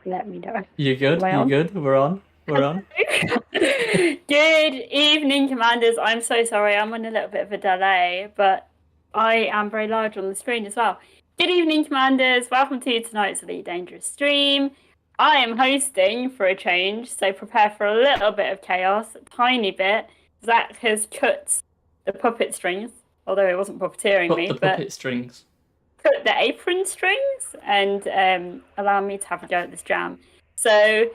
let me know. You good? Am I You on? good? We're on. We're on. Good evening, Commanders. I'm so sorry. I'm on a little bit of a delay, but I am very large on the screen as well. Good evening, Commanders. Welcome to tonight's Elite Dangerous stream. I am hosting for a change, so prepare for a little bit of chaos, a tiny bit. Zach has cut the puppet strings, although he wasn't puppeteering Cut me, the but puppet strings. cut the apron strings and allow me to have a go at this jam. So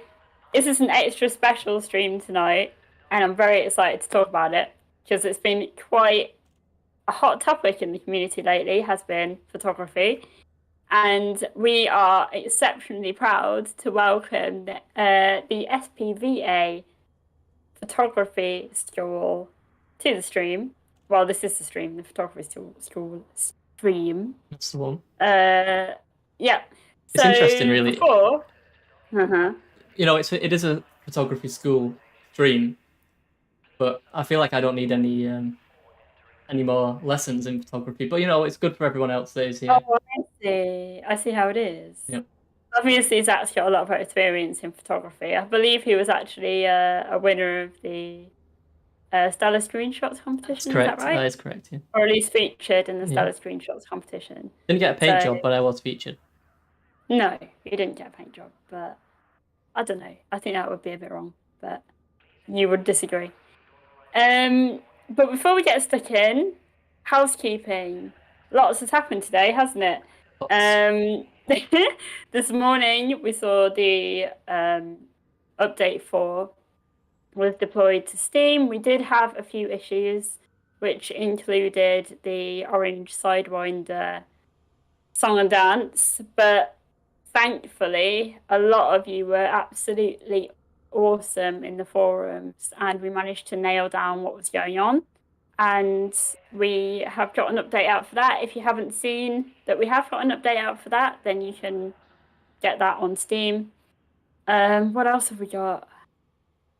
this is an extra special stream tonight, and I'm very excited to talk about it because it's been quite a hot topic in the community lately, has been photography. And we are exceptionally proud to welcome the SPVA photography school to the stream. Well, this is the stream, the photography school stream. That's the one. Yeah. It's interesting, really. Before, You know, it is a photography school stream, but I feel like I don't need any more lessons in photography. But you know, it's good for everyone else that is here. Oh, I see. I see how it is. Yep. Obviously, Zach's got a lot of experience in photography. I believe he was actually a winner of the Stellar Screenshots competition. Correct. Is that right? That is correct. Yeah. Or at least featured in the Stellar Screenshots competition. Didn't get a paint job, but I was featured. No, you didn't get a paint job, but I don't know. I think that would be a bit wrong, but you would disagree. But before we get stuck in, housekeeping. Lots has happened today, hasn't it? This morning we saw the update 4 was deployed to Steam. We did have a few issues, which included the orange Sidewinder song and dance, but thankfully a lot of you were absolutely awesome in the forums, and we managed to nail down what was going on. And we have got an update out for that. If you haven't seen that we have got an update out for that, then you can get that on Steam. What else have we got?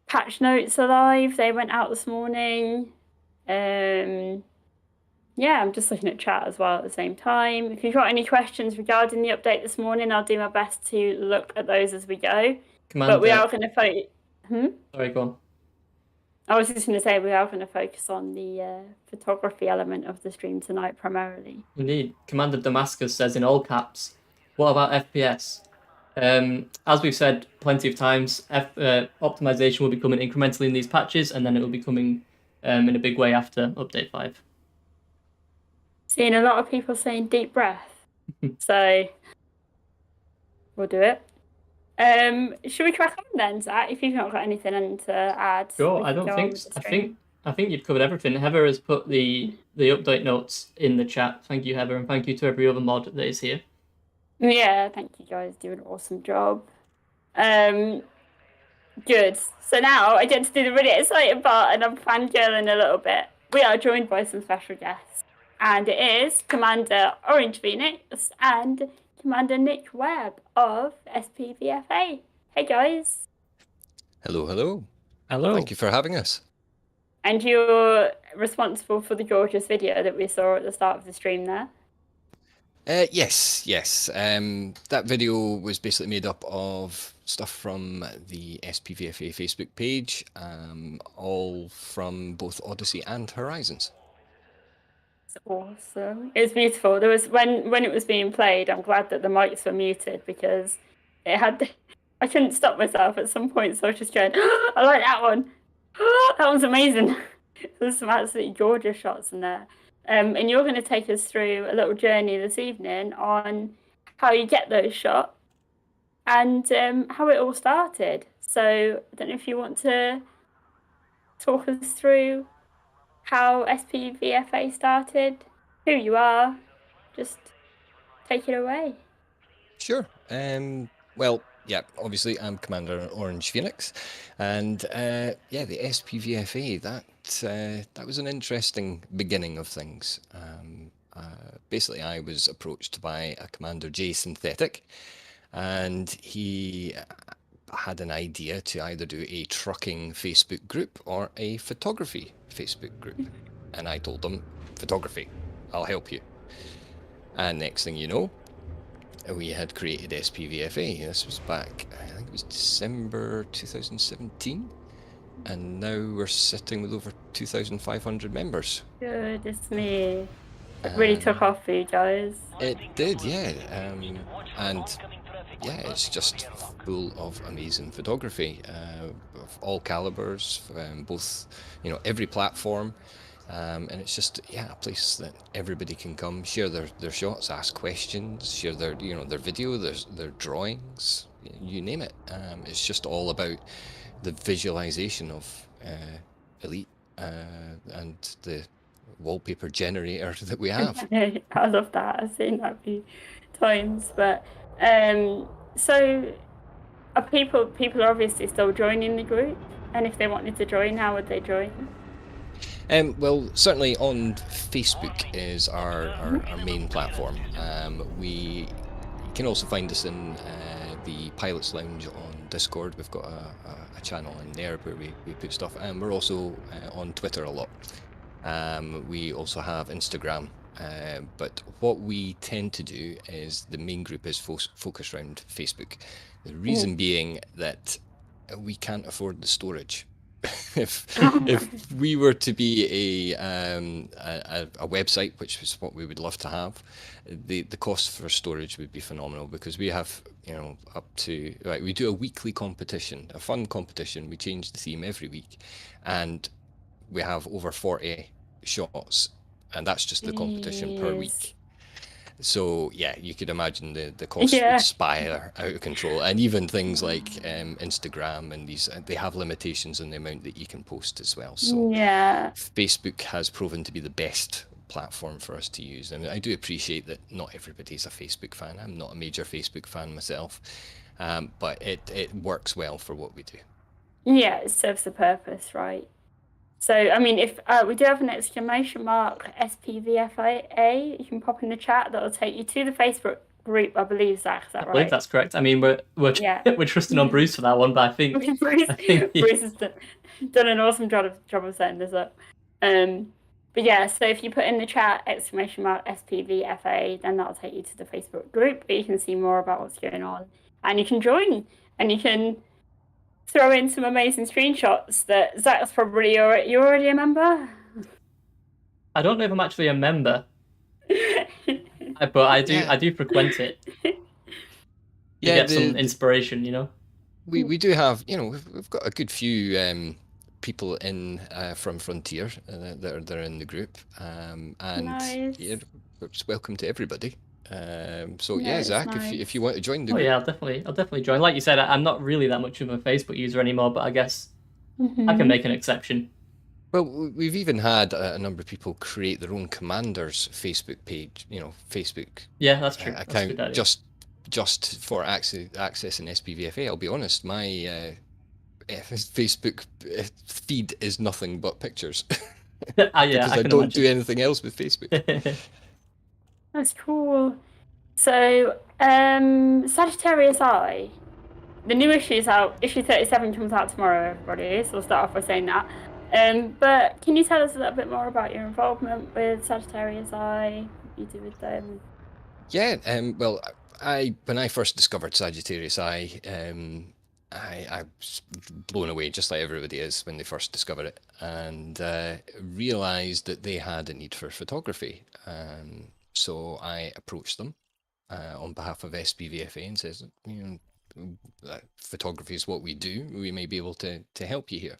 Patch notes are live. They went out this morning. Yeah, I'm just looking at chat as well at the same time. If you've got any questions regarding the update this morning, I'll do my best to look at those as we go. But we are going to focus. Sorry, go on. I was just going to say we are going to focus on the photography element of the stream tonight primarily. Indeed. Commander Damascus says in all caps, what about FPS? As we've said plenty of times, optimization will be coming incrementally in these patches, and then it will be coming in a big way after Update 5. Seeing a lot of people saying deep breath. So we'll do it. Should we crack on then, Zach? If you've not got anything to add. Sure, I don't think so. I think you've covered everything. Heather has put the update notes in the chat. Thank you, Heather, and thank you to every other mod that is here. Yeah, thank you guys. Do an awesome job. Good. So now I get to do the really exciting part, and I'm fangirling a little bit. We are joined by some special guests, and it is Commander Orange Phoenix and Commander Nick Webb of SPVFA. Hey guys. Hello, hello. Hello. Thank you for having us. And you're responsible for the gorgeous video that we saw at the start of the stream there. Yes. That video was basically made up of stuff from the SPVFA Facebook page, all from both Odyssey and Horizons. It's awesome. It was beautiful. There was when it was being played, I'm glad that the mics were muted because it had. I couldn't stop myself at some point, so I was just going, oh, I like that one. Oh, that one's amazing. There's some absolutely gorgeous shots in there. And you're going to take us through a little journey this evening on how you get those shots and how it all started. So I don't know if you want to talk us through how SPVFA started, who you are, just take it away. Sure. Well, yeah, obviously I'm Commander Orange Phoenix, and the SPVFA, that was an interesting beginning of things. Basically, I was approached by a Commander J Synthetic, and he had an idea to either do a trucking Facebook group or a photography Facebook group. And I told him, photography, I'll help you. And next thing you know, we had created SPVFA. This was back, I think it was December 2017, and now we're sitting with over 2,500 members. Goodness me. It really took off for you guys. It did, yeah. And yeah, it's just full of amazing photography of all calibers, both, every platform. And it's just, a place that everybody can come, share their shots, ask questions, share their video, their drawings, you name it. It's just all about the visualization of Elite and the wallpaper generator that we have. I love that. I've seen that a few times. But so are people are obviously still joining the group, and if they wanted to join, how would they join? Well, certainly on Facebook is our main platform. You can also find us in the Pilots Lounge on Discord. We've got a channel in there where we put stuff, and we're also on Twitter a lot. We also have Instagram, but what we tend to do is the main group is focused around Facebook. The reason being that we can't afford the storage. If we were to be a website, which is what we would love to have, the cost for storage would be phenomenal, because we have up to we do a weekly competition, a fun competition. We change the theme every week, and we have over 40 shots, and that's just the competition per week. So yeah, you could imagine the cost would spiral out of control. And even things like Instagram and they have limitations on the amount that you can post as well. So Facebook has proven to be the best platform for us to use. And I do appreciate that not everybody's a Facebook fan. I'm not a major Facebook fan myself, but it works well for what we do. Yeah, it serves the purpose, right? So, I mean, if we do have an exclamation mark SPVFA, you can pop in the chat. That'll take you to the Facebook group, I believe, Zach. Is that right? I believe that's correct. I mean, we're trusting on Bruce for that one, but I think Bruce has done an awesome job of setting this up. But yeah, so if you put in the chat exclamation mark SPVFA, then that'll take you to the Facebook group, where you can see more about what's going on, and you can join, and you can throw in some amazing screenshots that Zach's probably you're already a member? I don't know if I'm actually a member, but I do frequent it. Get some inspiration, We do have, we've got a good few people in from Frontier that are in the group, and nice. It's welcome to everybody. Zach, nice. if you want to join the group. I'll definitely join. Like you said, I'm not really that much of a Facebook user anymore, but I guess I can make an exception. Well, we've even had a number of people create their own commander's Facebook page, Facebook that's true. account, just for accessing SPVFA. I'll be honest, my Facebook feed is nothing but pictures. Because I don't do anything else with Facebook. That's cool. So, Sagittarius Eye, the new issue is out. Issue 37 comes out tomorrow, everybody. So we'll start off by saying that. But can you tell us a little bit more about your involvement with Sagittarius Eye? What you do with them? Yeah. Well, when I first discovered Sagittarius Eye, I was blown away, just like everybody is when they first discover it, and realised that they had a need for photography. So I approached them on behalf of SPVFA and says, photography is what we do. We may be able to help you here.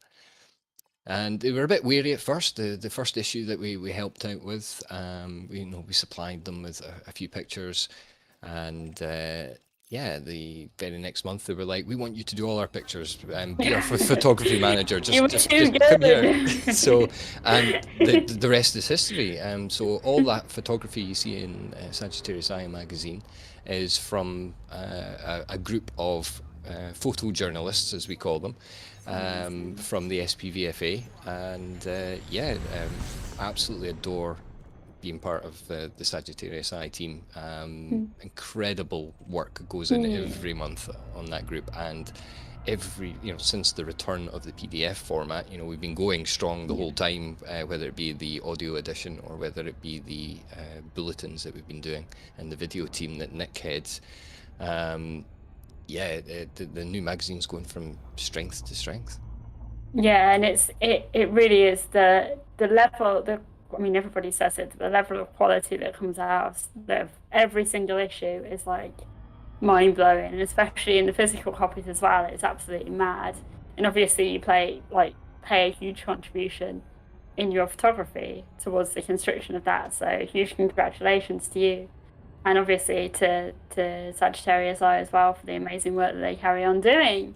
And they were a bit wary at first. The first issue that we helped out with, we supplied them with a few pictures, and the very next month they were like, we want you to do all our pictures, be our photography manager, just come here. So, and the rest is history. So all that photography you see in Sagittarius Eye magazine is from a group of photojournalists, as we call them, from the SPVFA, and absolutely adore being part of the Sagittarius Eye team. Incredible work goes in every month on that group, and since the return of the PDF format, we've been going strong the whole time, whether it be the audio edition or whether it be the bulletins that we've been doing and the video team that Nick heads. The new magazine's going from strength to strength. Yeah, and it really is the level. Everybody says it. The level of quality that comes out of every single issue is like mind blowing, and especially in the physical copies as well. It's absolutely mad. And obviously, you pay a huge contribution in your photography towards the construction of that. So huge congratulations to you, and obviously to Sagittarius Eye as well for the amazing work that they carry on doing.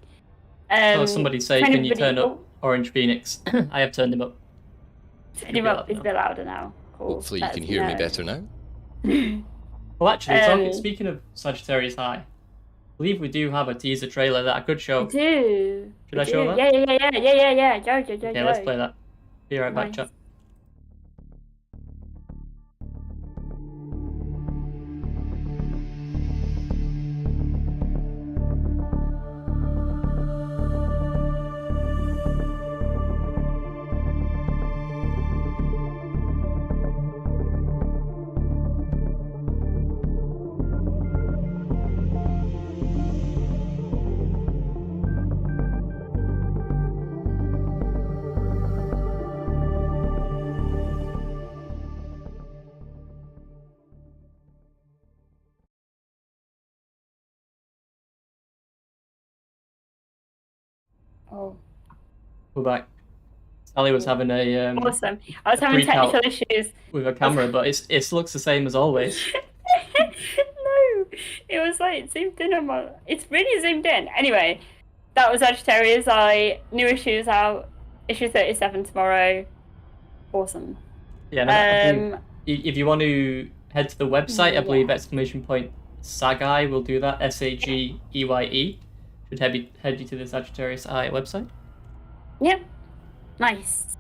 Somebody say, can you turn up Orange Phoenix? I have turned him up. Turn him up. He's a bit louder now. Cool. Hopefully you can hear me better now. Well, actually, speaking of Sagittarius Eye, I believe we do have a teaser trailer that I could show. We do. Should I show that? Yeah. Go. Okay, let's play that. Be right back, chat. Oh. We're back. Sally was having a awesome. I was having technical issues with a camera, but it looks the same as always. No, it was like zoomed in on my. It's really zoomed in. Anyway, that was Sagittarius Eye. New issues out. Issue 37 tomorrow. Awesome. Yeah. If you want to head to the website, I believe ! Sagai will do that. SAGEYE should head you to the Sagittarius Eye website. Yep. Nice.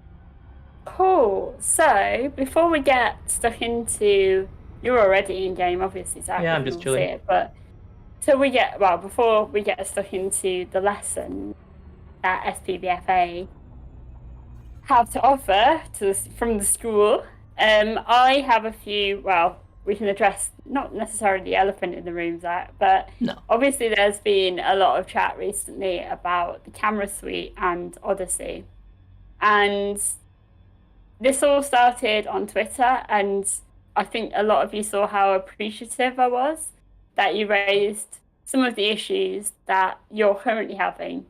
Cool. So before we get stuck into, you're already in game, obviously, Zach. Yeah, I'm just chilling. Before we get stuck into the lesson that SPVFA have to offer from the school, I have a few. Well, we can address not necessarily the elephant in the room, Zach, but no. Obviously there's been a lot of chat recently about the camera suite and Odyssey. And this all started on Twitter, and I think a lot of you saw how appreciative I was that you raised some of the issues that you're currently having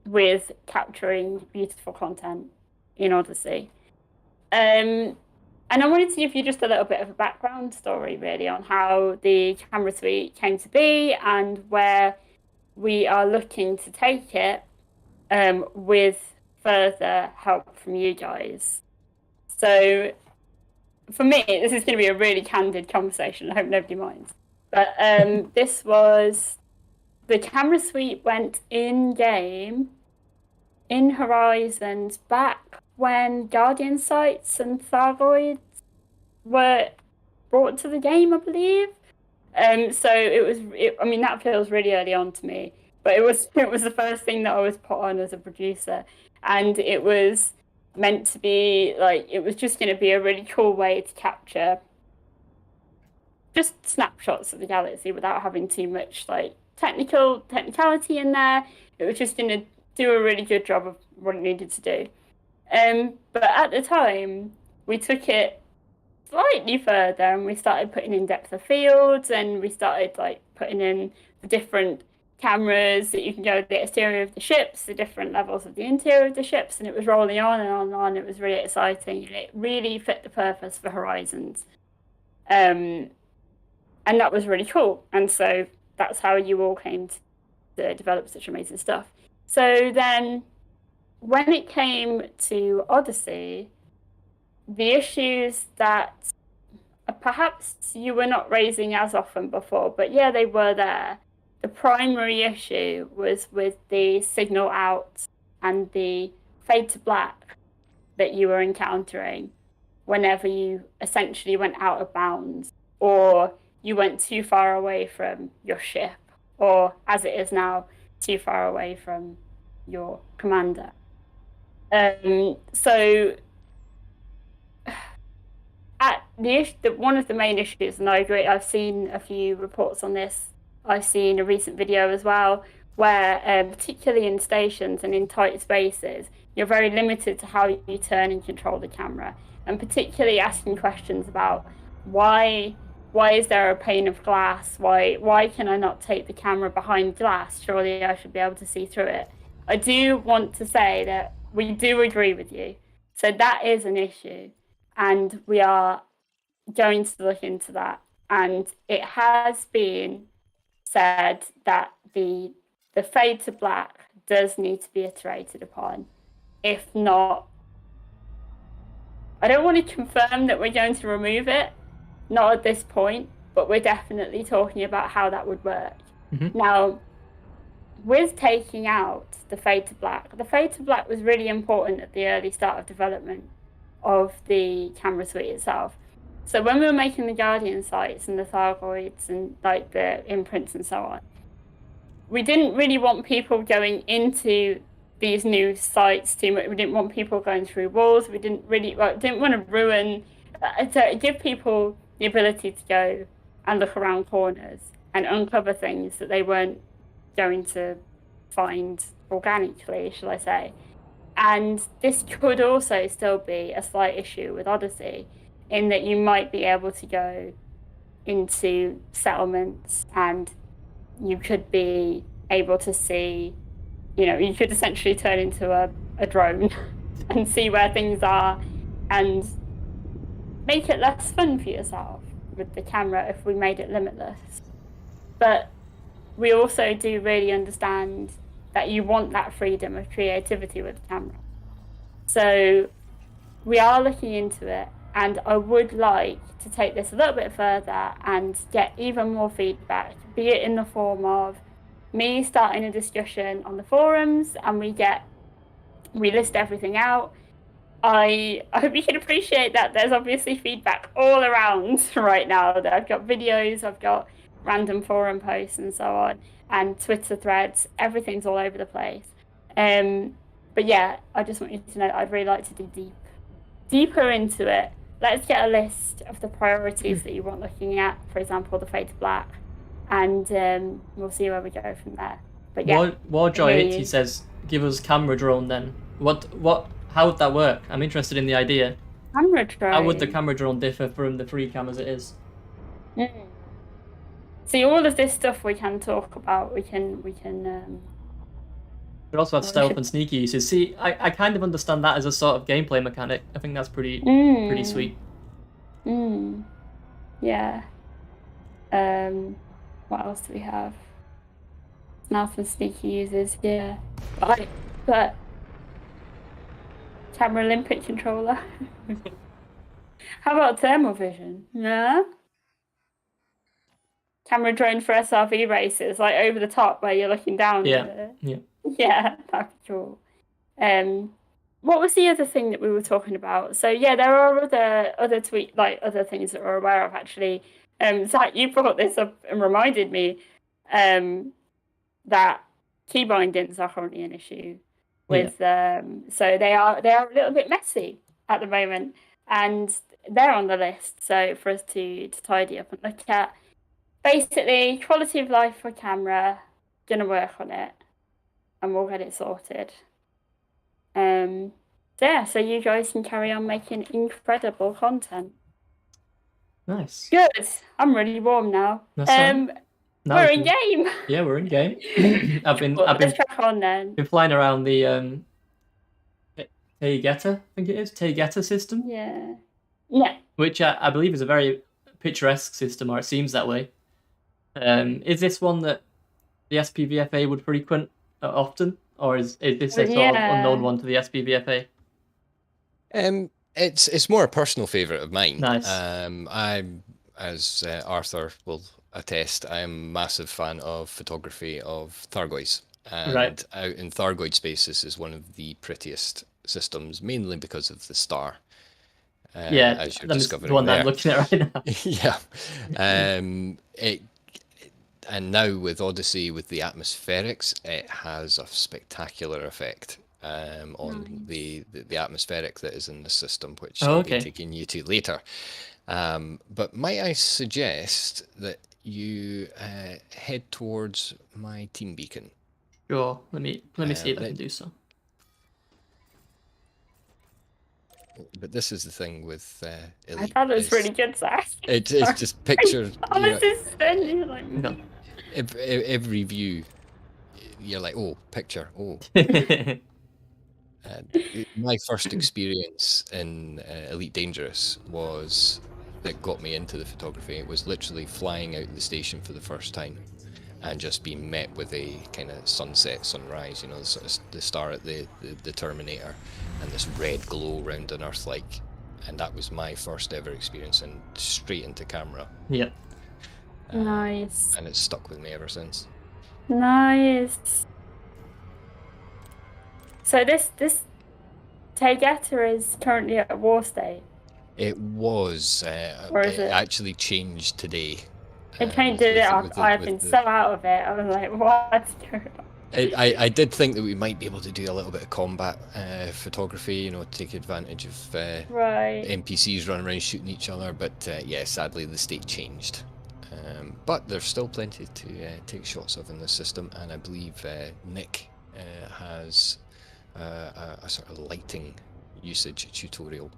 with capturing beautiful content in Odyssey. And I wanted to give you just a little bit of a background story, really, on how the camera suite came to be and where we are looking to take it with further help from you guys. So for me, this is going to be a really candid conversation. I hope nobody minds. But this was, the camera suite went in-game, in Horizons, back when Guardian Sights and Thargoids were brought to the game, I believe. So that feels really early on to me. But it was the first thing that I was put on as a producer. And it was meant to be it was just going to be a really cool way to capture just snapshots of the galaxy without having too much technicality in there. It was just going to do a really good job of what it needed to do. But at the time, we took it slightly further and we started putting in depth of fields, and we started putting in the different cameras that you can go to the exterior of the ships, the different levels of the interior of the ships, and it was rolling on and on and on. It was really exciting, and it really fit the purpose for Horizons. And that was really cool. And so that's how you all came to develop such amazing stuff. So then when it came to Odyssey, the issues that perhaps you were not raising as often before, but yeah, they were there. The primary issue was with the signal out and the fade to black that you were encountering whenever you essentially went out of bounds, or you went too far away from your ship, or as it is now, too far away from your commander. So at one of the main issues, and I agree, I've seen a few reports on this. I've seen a recent video as well, where particularly in stations and in tight spaces, you're very limited to how you turn and control the camera, and particularly asking questions about why is there a pane of glass? Why can I not take the camera behind glass? Surely I should be able to see through it. I do want to say that we do agree with you. So that is an issue, and we are going to look into that. And it has been said that the fade to black does need to be iterated upon. If not, I don't want to confirm that we're going to remove it, not at this point, but we're definitely talking about how that would work. Now, with taking out the fade to black was really important at the early start of development of the camera suite itself. So when we were making the Guardian sights and the Thargoids and like the imprints and so on, we didn't really want people going into these new sites too much. We didn't want people going through walls. We didn't want to ruin, to give people the ability to go and look around corners and uncover things that they weren't going to find organically, shall I say. And this could also still be a slight issue with Odyssey, in that you might be able to go into settlements and you could be able to see, you could essentially turn into a drone and see where things are and make it less fun for yourself with the camera if we made it limitless. But we also do really understand that you want that freedom of creativity with the camera. So we are looking into it, and I would like to take this a little bit further and get even more feedback, be it in the form of me starting a discussion on the forums and we list everything out. I hope you can appreciate that there's obviously feedback all around right now. That I've got videos, I've got random forum posts and so on, and Twitter threads, everything's all over the place. But yeah, I just want you to know that I'd really like to dig deeper into it. Let's get a list of the priorities that you want looking at, for example, the fade to black, and we'll see where we go from there. But yeah, Warjoy, he says, give us camera drone then. How would that work? I'm interested in the idea. Camera drone. How would the camera drone differ from the free cam as it is? See, all of this stuff we can talk about. We can. But also have stealth and sneaky uses. See, I kind of understand that as a sort of gameplay mechanic. I think that's pretty sweet. Yeah. What else do we have? Stealth and sneaky uses. Yeah. But camera Olympic controller. How about thermal vision? Yeah. Camera drone for SRV races, like over the top where you're looking down. Yeah. Yeah, that'd be cool. What was the other thing that we were talking about? So yeah, there are other things that we're aware of actually. Zach, you brought this up and reminded me that key bindings are currently an issue with so they are a little bit messy at the moment, and they're on the list. So for us to tidy up and look at, basically quality of life for camera, gonna work on it, and we'll get it sorted. So you guys can carry on making incredible content. Nice. Good. I'm really warm now. We're in game. Yeah, we're in game. Let's crack on then. Been flying around the Taygeta, I think it is, Taygeta system. Yeah. Which I believe is a very picturesque system, or it seems that way. Is this one that the SPVFA would frequent often, or is this a sort of unknown one to the SPVFA? It's more a personal favourite of mine. Nice. I'm, as Arthur will attest, I am a massive fan of photography of Thargoids. And out in Thargoid space, this is one of the prettiest systems, mainly because of the star. As you're discovering the one there. that I'm looking at right now. Yeah. now with Odyssey, with the atmospherics, it has a spectacular effect on the atmospheric that is in the system, which I'll be taking you to later. But might I suggest that you head towards my team beacon? Sure. Let me see if I can do so. But this is the thing with Elite. I thought it was really good, Zach. It's just picture. I was just standing like. No. Every view, you're like, oh, picture, oh. My first experience in Elite Dangerous that got me into the photography. It was literally flying out the station for the first time and just being met with a kind of sunset, sunrise, you know, the star at the Terminator, and this red glow around an Earth like, and that was my first ever experience, and straight into camera. Yep. Nice. And it's stuck with me ever since. Nice. So this Tegeta is currently at a war state. It was. Or is it actually changed today. It changed it up. I've been so out of it. I was like, what's going on? I did think that we might be able to do a little bit of combat photography, you know, take advantage of NPCs running around shooting each other, but yeah, sadly the state changed. But there's still plenty to take shots of in this system, and I believe Nick has a sort of lighting usage tutorial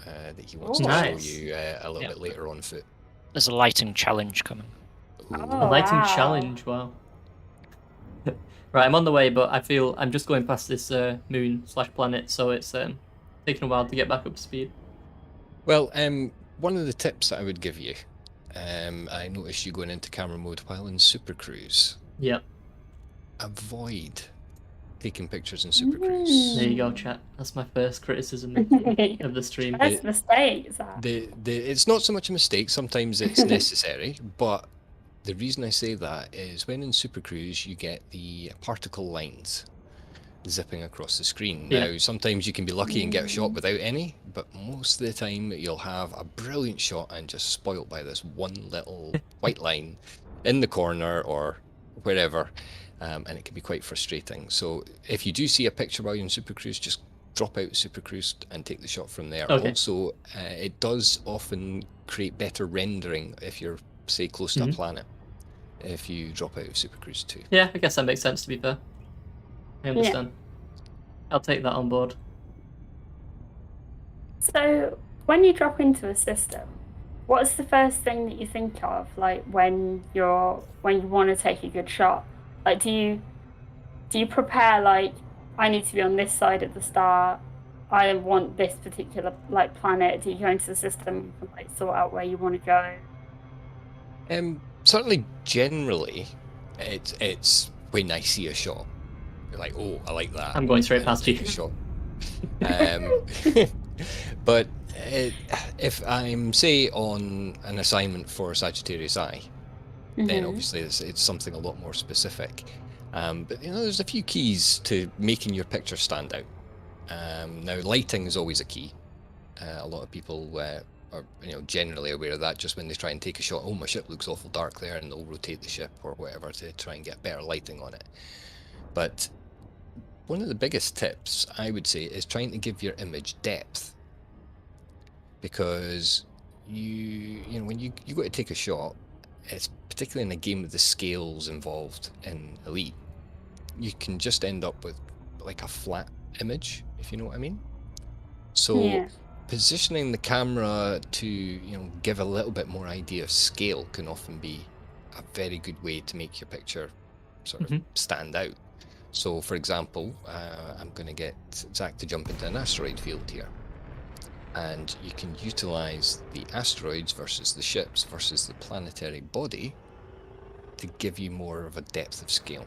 that he wants to show you a little bit later on foot. There's a lighting challenge coming. A lighting challenge, wow. Right, I'm on the way, but I feel I'm just going past this moon/planet, so it's taking a while to get back up to speed. Well, one of the tips that I would give you, I noticed you going into camera mode while in Super Cruise. Yep. Avoid taking pictures in Super Cruise. There you go, chat. That's my first criticism of the stream. That's a mistake, is that? It's not so much a mistake, sometimes it's necessary, but the reason I say that is when in Super Cruise you get the particle lines zipping across the screen. Yeah. Now, sometimes you can be lucky and get a shot without any, but most of the time you'll have a brilliant shot and just spoilt by this one little white line in the corner or wherever, and it can be quite frustrating. So if you do see a picture while you're in Super Cruise, just drop out Super Cruise and take the shot from there. Okay. Also, it does often create better rendering if you're, say, close to a planet, if you drop out of Super Cruise too. Yeah, I guess that makes sense, to be fair. I understand. Yeah. I'll take that on board. So, when you drop into a system, what's the first thing that you think of, like when you want to take a good shot? Like, do you prepare, like, I need to be on this side of the star, I want this particular like planet? Do you go into the system and like sort out where you want to go? Certainly, generally, it's when I see a shot, you're like, oh, I like that. I'm going straight past you. Shot. But if I'm, say, on an assignment for Sagittarius Eye, then obviously it's something a lot more specific. But you know, there's a few keys to making your picture stand out. Now, lighting is always a key. A lot of people are, you know, generally aware of that. Just when they try and take a shot, oh, my ship looks awful dark there, and they'll rotate the ship or whatever to try and get better lighting on it. But one of the biggest tips, I would say, is trying to give your image depth. Because you know, when you go to take a shot, it's particularly in a game with the scales involved in Elite, you can just end up with like a flat image, if you know what I mean. So positioning the camera to, you know, give a little bit more idea of scale can often be a very good way to make your picture sort of stand out. So for example, I'm going to get Zach to jump into an asteroid field here, and you can utilize the asteroids versus the ships versus the planetary body to give you more of a depth of scale.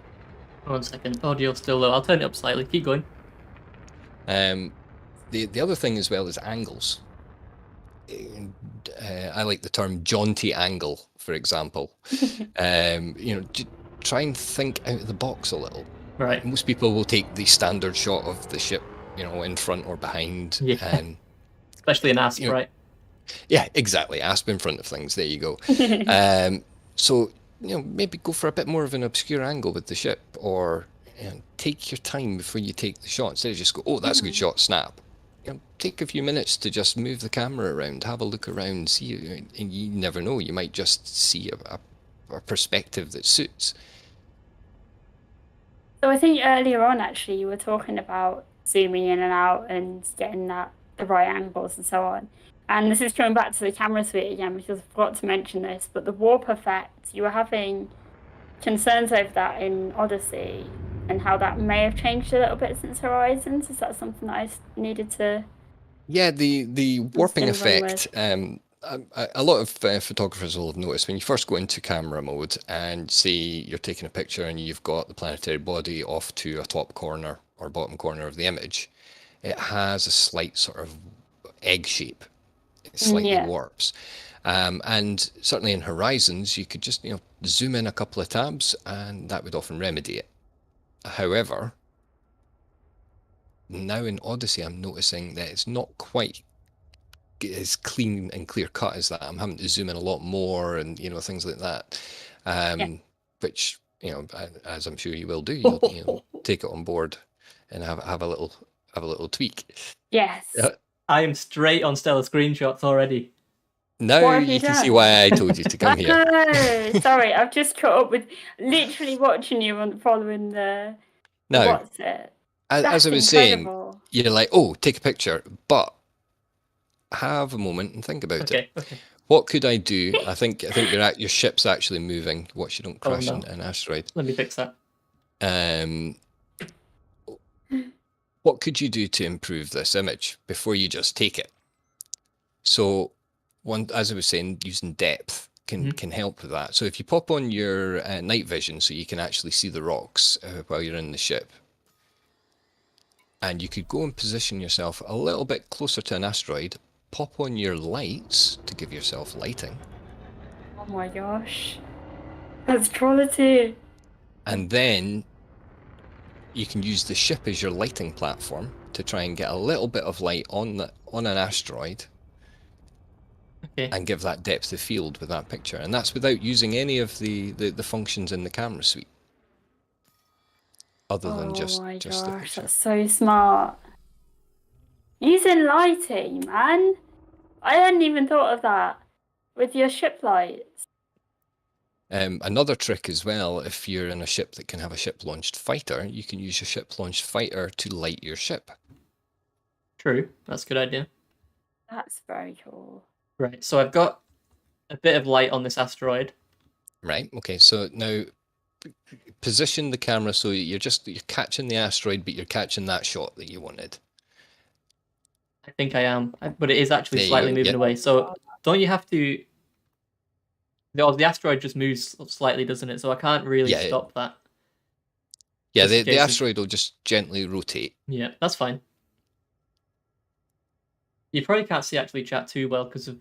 1 second, audio's still low. I'll turn it up slightly. Keep going. The other thing as well is angles. I like the term jaunty angle, for example. You know, try and think out of the box a little. Right. Most people will take the standard shot of the ship, you know, in front or behind. Yeah. Especially an asp, right? Yeah, exactly. Asp in front of things. There you go. So maybe go for a bit more of an obscure angle with the ship, or take your time before you take the shot. Instead of just go, oh, that's a good shot, snap. Take a few minutes to just move the camera around, have a look around, see, and you never know, you might just see a perspective that suits. So I think earlier on, actually, you were talking about zooming in and out and getting the right angles and so on. And this is coming back to the camera suite again, because I forgot to mention this, but the warp effect, you were having concerns over that in Odyssey, and how that may have changed a little bit since Horizons. Is that something that I needed to... Yeah, the warping Just gonna run effect. A lot of photographers will have noticed when you first go into camera mode and say you're taking a picture and you've got the planetary body off to a top corner or bottom corner of the image, it has a slight sort of egg shape. It slightly warps. And certainly in Horizons, you could just zoom in a couple of tabs and that would often remedy it. However, now in Odyssey, I'm noticing that it's not quite as clean and clear cut as that. I'm having to zoom in a lot more and things like that, which as I'm sure you will do, you'll take it on board and have a little tweak. Yes. I am straight on stellar screenshots already. Now you can see why I told you to come here. No, sorry, I've just caught up with literally watching you and following the what's it. As I was saying, you're like, oh, take a picture, but have a moment and think about it. Okay. What could I do? I think your ship's actually moving. Watch you don't crash an asteroid. Let me fix that. What could you do to improve this image before you just take it? So, as I was saying, using depth can help with that. So if you pop on your night vision so you can actually see the rocks while you're in the ship, and you could go and position yourself a little bit closer to an asteroid, pop on your lights to give yourself lighting. Oh my gosh. That's quality. And then you can use the ship as your lighting platform to try and get a little bit of light on an asteroid. Okay. And give that depth of field with that picture. And that's without using any of the functions in the camera suite. Other than just the picture. That's so smart. Using lighting, man. I hadn't even thought of that with your ship lights. Another trick as well, if you're in a ship that can have a ship-launched fighter, you can use your ship-launched fighter to light your ship. True, that's a good idea. That's very cool. Right, so I've got a bit of light on this asteroid. Right, okay, so now position the camera so you're catching the asteroid, but you're catching that shot that you wanted. I think I am, but it is actually slightly moving away. So don't you have to... The asteroid just moves slightly, doesn't it? So I can't really stop that. Yeah, the asteroid will just gently rotate. Yeah, that's fine. You probably can't see actually chat too well because of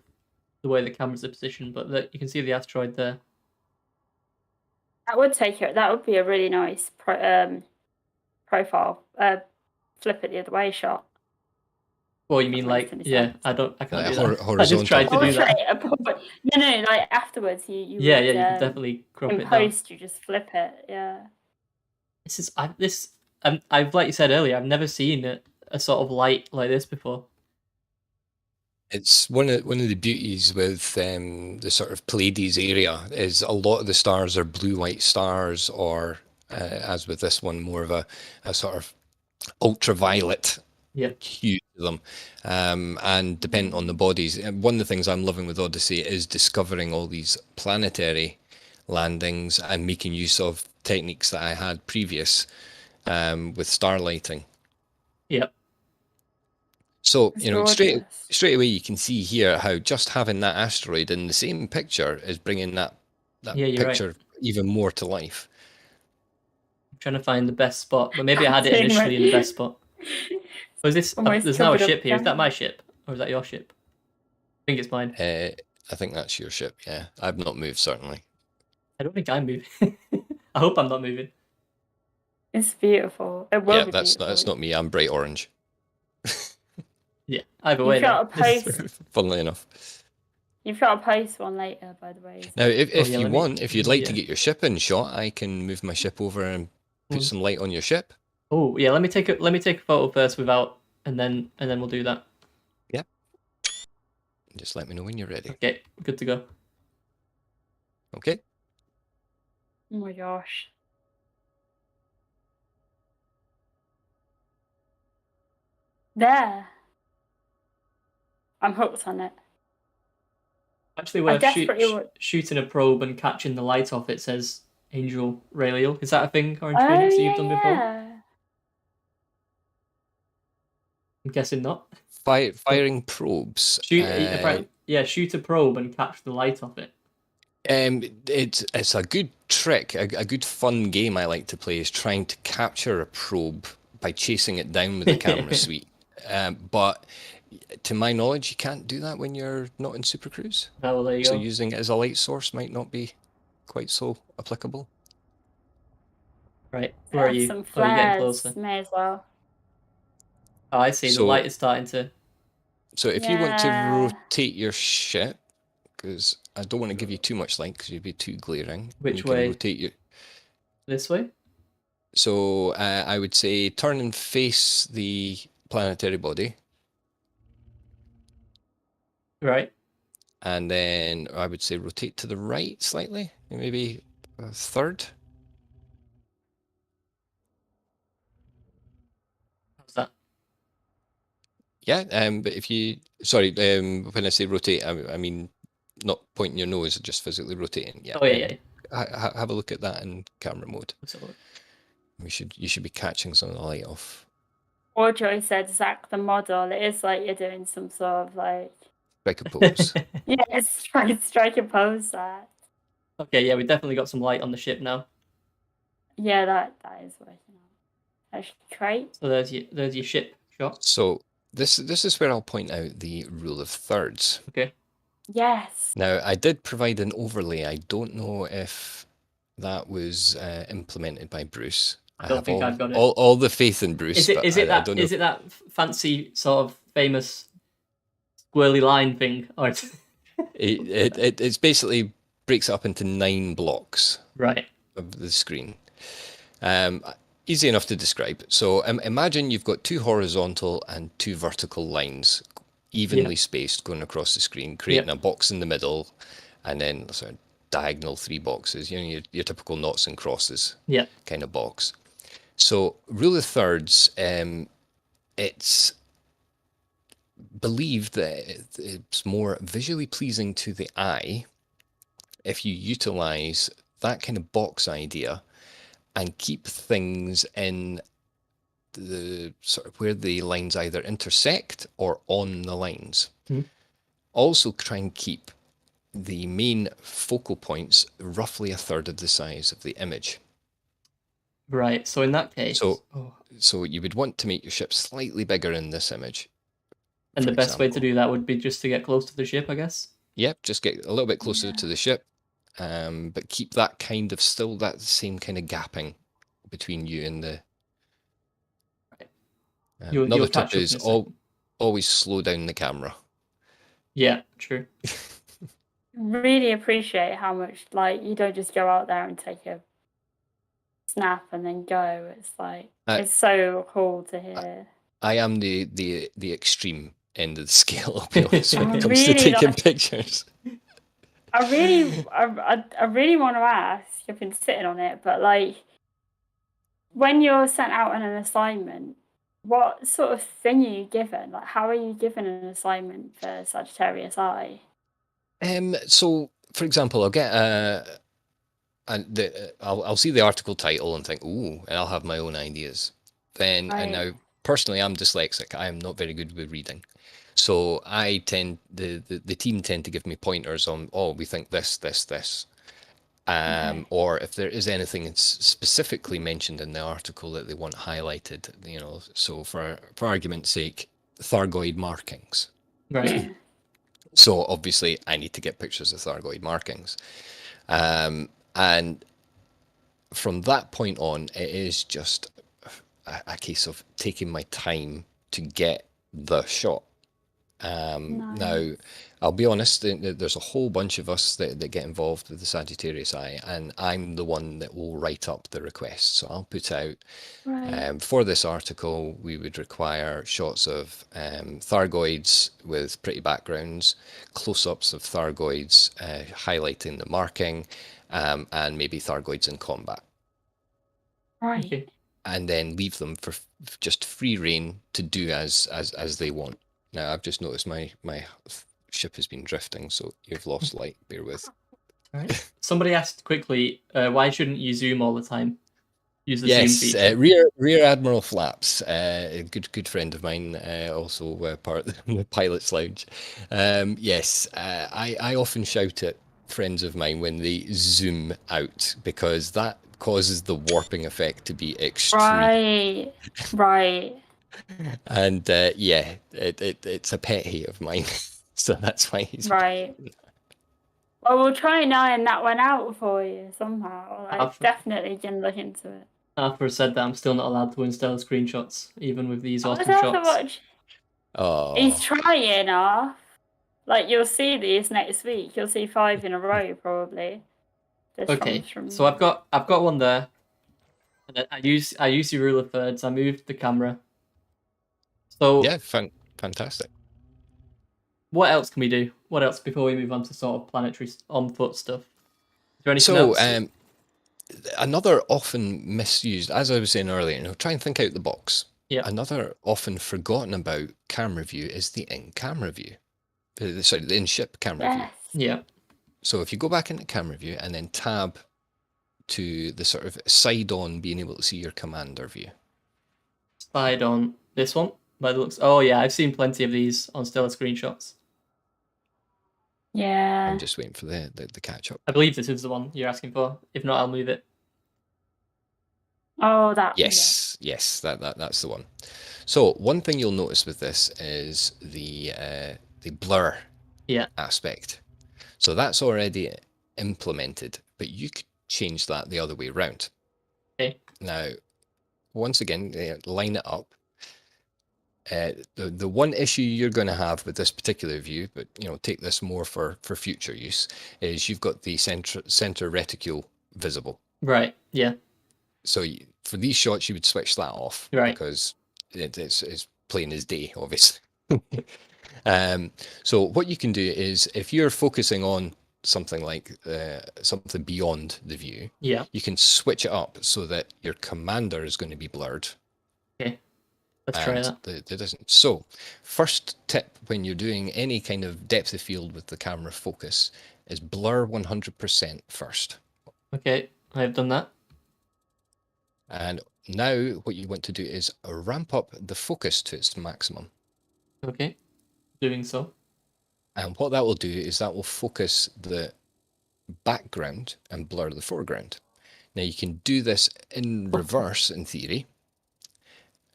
the way the cameras are positioned, but you can see the asteroid there. That would that would be a really nice profile. Flip it the other way shot. Well, you mean I can't do that. Horizontal. I just tried to do that. No, like afterwards you you can definitely crop it down. In post, you just flip it, yeah. I've like you said earlier, I've never seen a sort of light like this before. It's one of the beauties with the sort of Pleiades area is a lot of the stars are blue-white stars, or as with this one, more of a sort of ultraviolet hue to them. And depending on the bodies, one of the things I'm loving with Odyssey is discovering all these planetary landings and making use of techniques that I had previous with starlighting. Yep. So, straight away you can see here how just having that asteroid in the same picture is bringing that picture even more to life. I'm trying to find the best spot, but maybe I had it initially in the best spot. Was this? There's now a ship here. Is that my ship, or is that your ship? I think it's mine. I think that's your ship. Yeah, I've not moved certainly. I don't think I'm moving. I hope I'm not moving. It's beautiful. It will be that's not me. I'm bright orange. Yeah, either way. Got a post. Funnily enough. You've got to post one later, by the way. Now, if yeah, you let me- want, if you'd like to yeah. get your ship in shot, I can move my ship over and put some light on your ship. Oh yeah, let me take a photo first without, and then we'll do that. Yep. Just let me know when you're ready. Okay, good to go. Okay. Oh my gosh. There. I'm hooked on it. Actually, I worth desperately would. shooting a probe and catching the light off. It says Angel Raeliel. Is that a thing, Orange Oh, Phoenix, that yeah, you've done before? yeah. I'm guessing not. Firing probes. Shoot a probe and catch the light off it. It's a good trick, a good fun game I like to play is trying to capture a probe by chasing it down with a camera suite. But to my knowledge, you can't do that when you're not in Super Cruise. Oh, well, there you So go. using it as a light source might not be quite so applicable. Right, where are Have you? some Oh, you're getting flares. closer. May as well. Oh, I see. The So- light is starting to. So if you want to Yeah. rotate your ship, because I don't want to give you too much light because you'd be too glaring. Which you way? Can rotate your. This way? So I would say turn and face the planetary body, Right. and then I would say rotate to the right slightly, maybe a third. How's that? Yeah, but if you, sorry, when I say rotate, I mean not pointing your nose, just physically rotating. Yeah. Oh, yeah. Have a look at that in camera mode. Let's have a look. You should be catching some of the light off. Audrey said, Zach the model. It is like you're doing some sort of like. Strike a pose. Yeah, it's strike a pose there. Okay, yeah, we definitely got some light on the ship now. Yeah, that is working out. That's great. So there's your ship shot. So this is where I'll point out the rule of thirds. Okay. Yes. Now I did provide an overlay. I don't know if that was implemented by Bruce. I don't think I've got it. All the faith in Bruce. Is it I don't know. is it that fancy sort of famous squirrely line thing, or It's basically breaks it up into 9 blocks right? of the screen. Easy enough to describe. So imagine you've got 2 horizontal and 2 vertical lines, evenly spaced, going across the screen, creating a box in the middle, and then sort of diagonal 3 boxes. You know, your typical noughts and crosses kind of box. So rule of thirds, it's believed that it's more visually pleasing to the eye if you utilize that kind of box idea and keep things in the sort of where the lines either intersect or on the lines. Mm-hmm. Also try and keep the main focal points roughly a third of the size of the image. Right. So in that case, So you would want to make your ship slightly bigger in this image. and the best way to do that would be just to get close to the ship, I guess. Yep, just get a little bit closer to the ship, but keep that kind of still that same kind of gapping between you and the. Another tip is always slow down the camera. Yeah, true. Really appreciate how much like you don't just go out there and take a snap and then go. It's like it's so cool to hear. I am the extreme end of the scale, I'll be honest, when it comes to taking pictures. I really want to ask. I've been sitting on it, but like when you're sent out on an assignment, what sort of thing are you given? Like, how are you given an assignment for Sagittarius Eye? So, for example, I'll get I'll see the article title and think, ooh, and I'll have my own ideas. Then, and now personally, I'm dyslexic. I am not very good with reading, so I tend the team tend to give me pointers on, oh, we think this, or if there is anything that's specifically mentioned in the article that they want highlighted, you know. So for argument's sake, Thargoid markings. Right. So obviously I need to get pictures of Thargoid markings. And from that point on, it is just a case of taking my time to get the shot. Now, I'll be honest, there's a whole bunch of us that get involved with the Sagittarius Eye, and I'm the one that will write up the request. So I'll put out, for this article, we would require shots of Thargoids with pretty backgrounds, close-ups of Thargoids highlighting the marking, and maybe Thargoids in combat. Right. Okay. And then leave them for just free reign to do as they want. Now, I've just noticed my ship has been drifting, so you've lost light. Bear with. All right. Somebody asked quickly, why shouldn't you zoom all the time? Use the zoom feature. Rear Admiral Flaps, a good friend of mine, also part of the Pilot's Lounge. Yes, I often shout at friends of mine when they zoom out, because that causes the warping effect to be extreme. Right. And yeah, it's a pet hate of mine. So that's why he's Right. Well, we'll try and iron that one out for you somehow. Like, definitely can look into it. Alpha said that I'm still not allowed to install screenshots, even with these awesome Alpha shots. watch. Oh, He's trying off. Like, you'll see these next week. You'll see 5 in a row, probably. Just Okay, from... so I've got one there. And I use your rule of thirds. I moved the camera. So yeah, fantastic. What else can we do? What else before we move on to sort of planetary on foot stuff? Is there anything else? Another often misused, as I was saying earlier, try and think out the box. Yeah. Another often forgotten about camera view is the in-camera view. Sorry, the in-ship camera view. Yeah. So if you go back into camera view and then tab to the sort of side on being able to see your commander view. Side on this one by the looks. Oh yeah, I've seen plenty of these on Stellar screenshots. Yeah. I'm just waiting for the catch up. I believe this is the one you're asking for. If not, I'll move it. Oh, that. Yes, that's the one. So one thing you'll notice with this is the blur aspect. So that's already implemented, but you could change that the other way around. Okay. Now, once again, line it up. The one issue you're going to have with this particular view, but take this more for future use, is you've got the center reticule visible. Right. Yeah. So for these shots, you would switch that off, right? Because it's plain as day, obviously. So what you can do is, if you're focusing on something like something beyond the view, you can switch it up so that your commander is going to be blurred. Okay. Let's try that. It doesn't. So, first tip when you're doing any kind of depth of field with the camera focus is blur 100% first. Okay, I've done that. And now what you want to do is ramp up the focus to its maximum. Okay, doing so. And what that will do is that will focus the background and blur the foreground. Now you can do this in reverse in theory,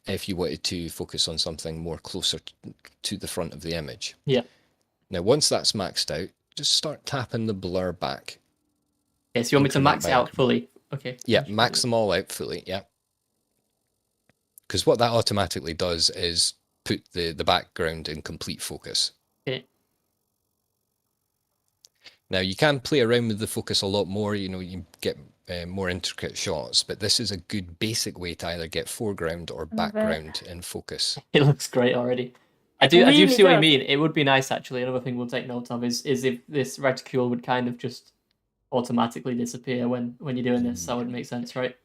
if you wanted to focus on something more closer to the front of the image. Yeah. Now, once that's maxed out, just start tapping the blur back. Okay, so you want me to max it out fully? Okay. Yeah, max them all out fully, yeah. Because what that automatically does is put the background in complete focus. Okay. Now, you can play around with the focus a lot more, you get more intricate shots, but this is a good basic way to either get foreground or background in focus. It looks great already. I do see what you mean. It would be nice, actually. Another thing we'll take note of is if this reticule would kind of just automatically disappear when you're doing this. That would make sense, right?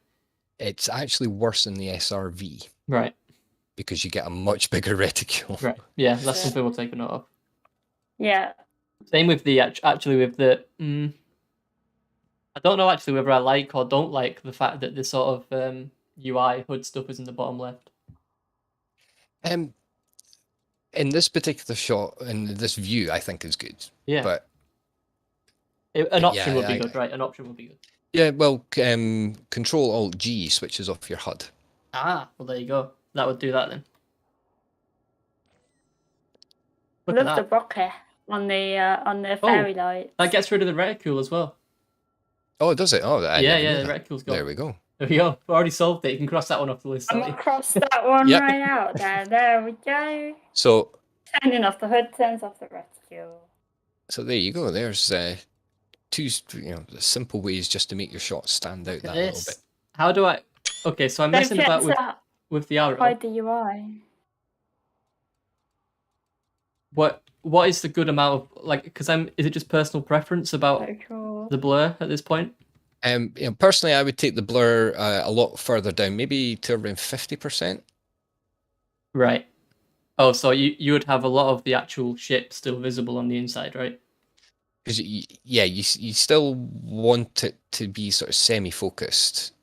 It's actually worse in the SRV. Right. Because you get a much bigger reticule. Right. Yeah, that's something we'll take a note of. Yeah. Same with the I don't know actually whether I like or don't like the fact that the sort of UI HUD stuff is in the bottom left. In this particular shot, in this view, I think is good. Yeah. But an option would be good, right? An option would be good. Yeah, well, Control-Alt-G switches off your HUD. Ah, well there you go. That would do that then. Love the bokeh on the fairy lights. That gets rid of the reticule as well. Oh, does it? Oh, yeah, the reticule's gone. There we go. There we go. We've already solved it. You can cross that one off the list. I'm gonna cross that one right out there. There we go. So Turning off the hood turns off the reticule. So there you go. There's two, simple ways just to make your shots stand out Look at that little bit. this. How do I? Okay, so I'm Don't messing forget about to with the arrow. hide the UI. What is the good amount of because is it just personal preference about So cool. the blur at this point? Personally, I would take the blur a lot further down, maybe to around 50%. Right. Oh, so you would have a lot of the actual ship still visible on the inside, right? Because you still want it to be sort of semi-focused,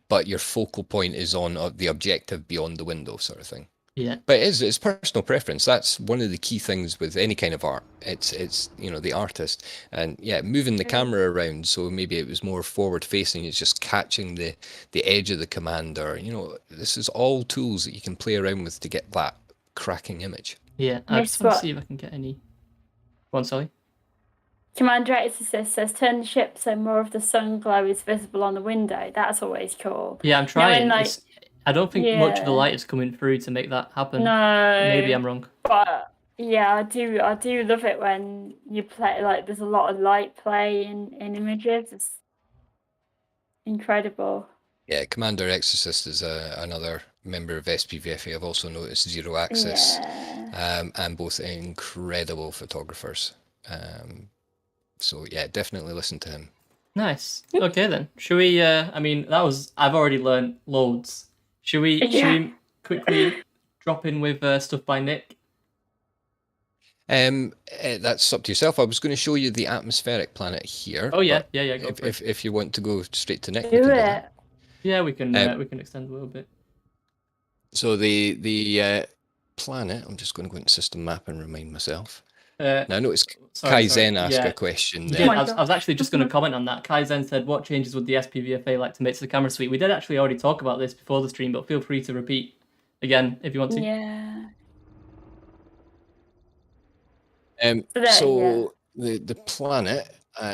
but your focal point is on the objective beyond the window, sort of thing. Yeah. But it's personal preference. That's one of the key things with any kind of art. It's the artist, and moving the camera around, so maybe it was more forward facing. It's just catching the edge of the commander. This is all tools that you can play around with to get that cracking image. Yeah, I just want to see if I can get any. One, sorry. Commander Exorcist says, turn the ship so more of the sun glow is visible on the window. That's always cool. Yeah, I'm trying. I don't think much of the Yeah. light is coming through to make that happen. No. Maybe I'm wrong. But yeah, I do love it when you play, there's a lot of light play in images. It's incredible. Yeah, Commander Exorcist is another member of SPVFA. I've also noticed Zero Axis, and both incredible photographers. So yeah, definitely listen to him. Nice. Okay then. Should we? I've already learned loads. Should we quickly drop in with stuff by Nick? That's up to yourself. I was going to show you the atmospheric planet here. Oh yeah. Go If you want to go straight to Nick, Do we can do it. that. Yeah, we can extend a little bit. So the planet. I'm just going to go into system map and remind myself. Now I noticed Kaizen asked a question there. Yeah, I was actually just going to comment on that. Kaizen said, what changes would the SPVFA like to make to the camera suite? We did actually already talk about this before the stream, but feel free to repeat again if you want to. Yeah. So the planet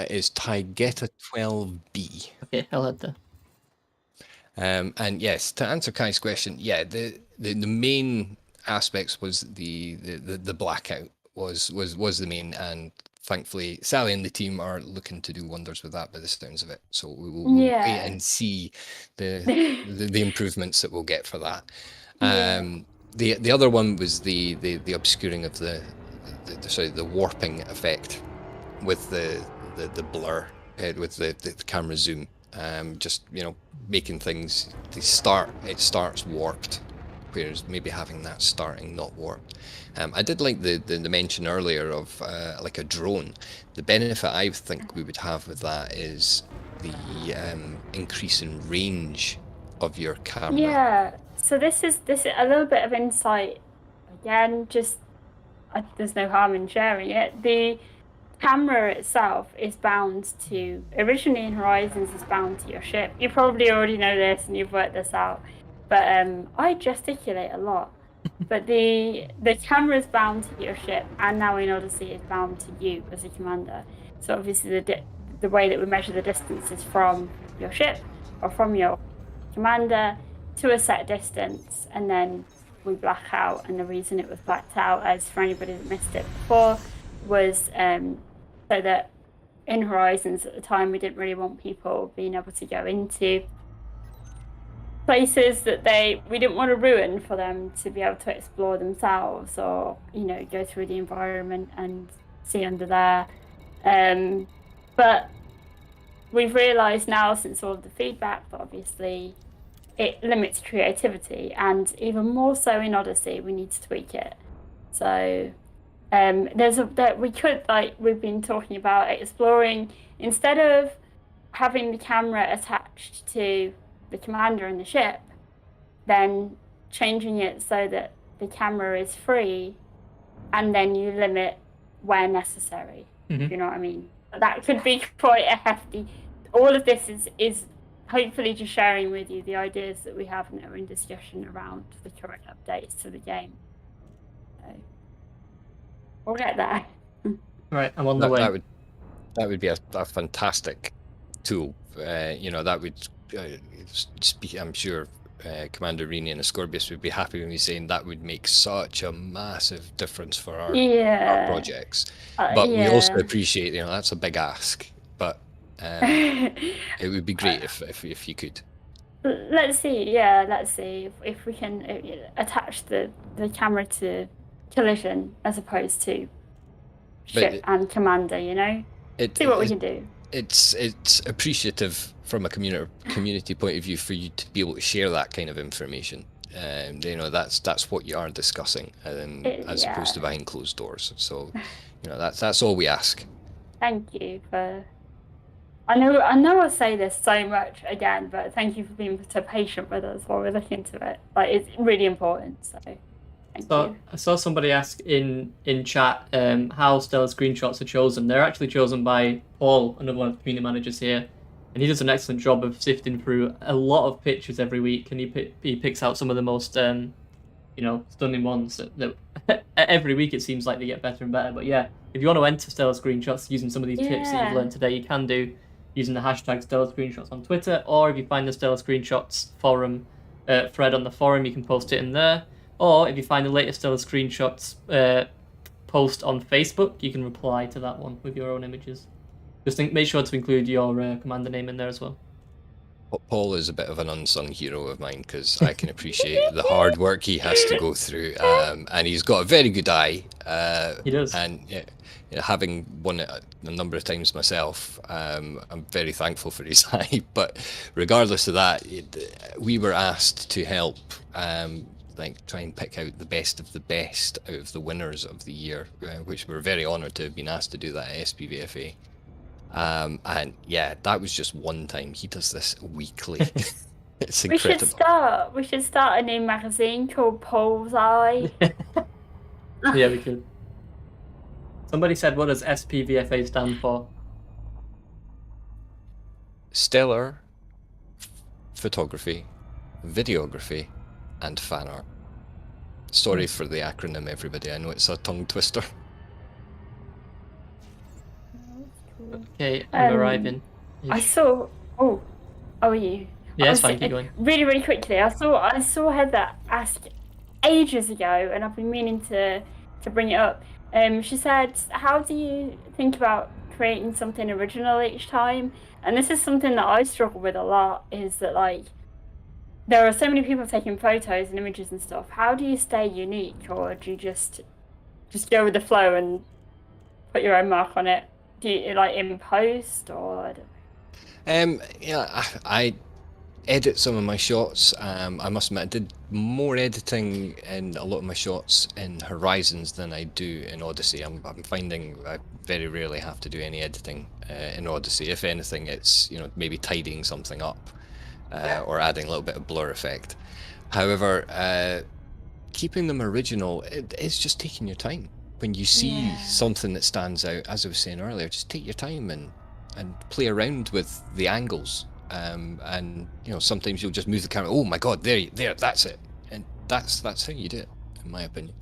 is Taygeta 12b. Okay, I'll head there. And yes, to answer Kai's question, the main aspects was the blackout was the main, and thankfully Sally and the team are looking to do wonders with that by the sounds of it. So we will wait and see the improvements that we'll get for that. The other one was the obscuring of the warping effect with the blur, with the camera zoom. Just making things it starts warped, whereas maybe having that starting not warped. I did like the mention earlier of like a drone. The benefit I think we would have with that is the increase in range of your camera. Yeah. So this is a little bit of insight. Again, just there's no harm in sharing it. The camera itself is bound to, originally in Horizons, is bound to your ship. You probably already know this and you've worked this out, but I gesticulate a lot. But the camera is bound to your ship, and now in Odyssey is bound to you as a commander. So obviously the way that we measure the distance is from your ship or from your commander to a set distance, and then we black out. And the reason it was blacked out, as for anybody that missed it before, was so that in Horizons at the time we didn't really want people being able to go into places that we didn't want to ruin for them to be able to explore themselves, or go through the environment and see under there. But we've realised now, since all of the feedback, that obviously it limits creativity, and even more so in Odyssey we need to tweak it. So we've been talking about exploring, instead of having the camera attached to the commander and the ship, then changing it so that the camera is free, and then you limit where necessary. Mm-hmm. You know what I mean? That could be quite a hefty. All of this is hopefully just sharing with you the ideas that we have and that are in discussion around the current updates to the game. So we'll get there. Right, I'm on the way. That would be a fantastic tool. That would speak, I'm sure, Commander Rini and Ascorbius would be happy with me saying that would make such a massive difference for our projects. But we also appreciate, that's a big ask. But it would be great if you could. Let's see. Yeah, let's see if we can attach the camera to collision as opposed to ship and commander. See what we can do. It's appreciative from a community point of view for you to be able to share that kind of information. That's what you are discussing, as opposed to behind closed doors. So, that's all we ask. Thank you for. I know I say this so much again, but thank you for being so patient with us while we look into it. Like, it's really important. So, thank you. I saw somebody ask in chat how stellar screenshots are chosen. They're actually chosen by Paul, another one of the community managers here, and he does an excellent job of sifting through a lot of pictures every week, and he picks out some of the most stunning ones that every week it seems like they get better and better. But yeah, if you want to enter stellar screenshots using some of these tips that you've learned today, you can do using the hashtag stellar screenshots on Twitter, or if you find the stellar screenshots forum thread on the forum, you can post it in there. Or if you find the latest stellar screenshots post on Facebook, you can reply to that one with your own images. Just make sure to include your commander name in there as well. Paul is a bit of an unsung hero of mine because I can appreciate the hard work he has to go through, and he's got a very good eye. He does. And having won it a number of times myself, I'm very thankful for his eye. But regardless of that, we were asked to help. Try and pick out the best of the winners of the year, which we're very honoured to have been asked to do that at SPVFA. And yeah, that was just one time. He does this weekly. It's incredible. We should start a new magazine called Paul's Eye. Yeah, we could. Somebody said, what does SPVFA stand for? Stellar Photography, Videography, and Fan Art. Sorry for the acronym, everybody. I know it's a tongue twister. Okay, I'm arriving. I saw. Oh, are you? Yeah, it's fine. Keep going. Really, really quickly. I saw Heather ask ages ago, and I've been meaning to bring it up. She said, "How do you think about creating something original each time?" And this is something that I struggle with a lot. Is that there are so many people taking photos and images and stuff. How do you stay unique, or do you just go with the flow and put your own mark on it? Do you in post, or I don't know? I edit some of my shots. I must admit, I did more editing in a lot of my shots in Horizons than I do in Odyssey. I'm finding I very rarely have to do any editing in Odyssey. If anything, it's maybe tidying something up. Or adding a little bit of blur effect. However, keeping them original, it's just taking your time. When you see something that stands out, as I was saying earlier, just take your time and play around with the angles. And sometimes you'll just move the camera. Oh my God, there, that's it. And that's how you do it, in my opinion.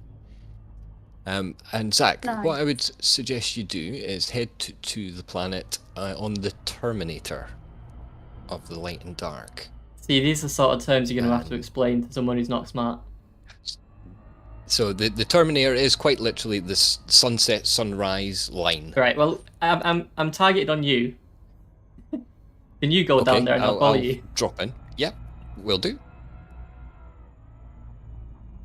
And Zach, what I would suggest you do is head to the planet on the Terminator of the light and dark. See, these are sort of terms you're going to have to explain to someone who's not smart. So the Terminator is quite literally this sunset sunrise line. Right. Well, I'm targeted on you. Can you go down there and I'll follow you? Drop in. Yeah, will do.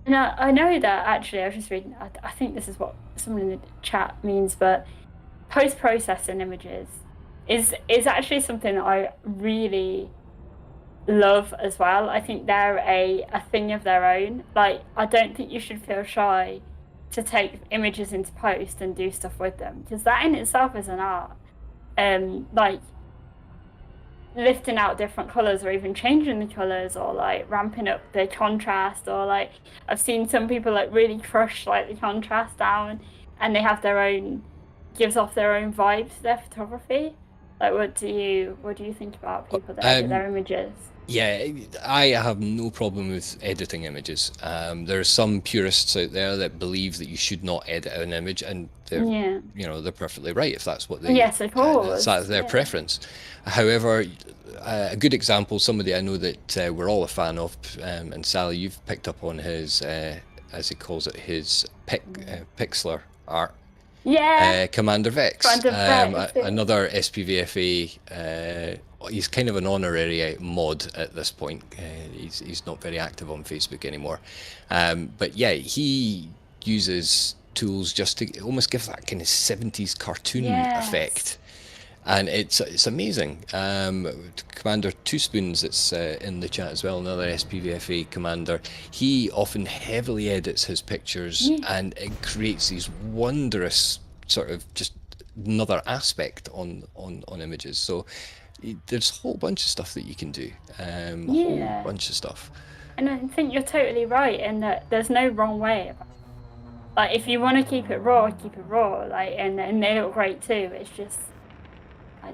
No, I know that actually. I was just reading. I think this is what someone in the chat means, but post-processing images is actually something that I really love as well. I think they're a thing of their own. I don't think you should feel shy to take images into post and do stuff with them, because that in itself is an art. Lifting out different colours, or even changing the colours, or ramping up the contrast, or I've seen some people really crush the contrast down, and they have their own, gives off their own vibe to their photography. What do you think about people that edit their images? Yeah, I have no problem with editing images. There are some purists out there that believe that you should not edit an image, and they're, Yeah. they're perfectly right if that's what Yes, of course. that's their Yeah. preference. However, a good example, somebody I know that we're all a fan of, and Sally, you've picked up on his, as he calls it, his pixeler art. Yeah. Commander Vex, Commander Vex, yeah. another SPVFA. He's kind of an honorary mod at this point. He's not very active on Facebook anymore, but yeah, he uses tools just to almost give that kind of 70s cartoon Yes. effect, and it's amazing. Commander Two Spoons, that's in the chat as well, another SPVFA commander. He often heavily edits his pictures, and it creates these wondrous sort of just another aspect on images. So there's a whole bunch of stuff that you can do. A whole bunch of stuff. And I think you're totally right in that there's no wrong way about it. Like, if you want to keep it raw, keep it raw. Like, and they look great too. It's just,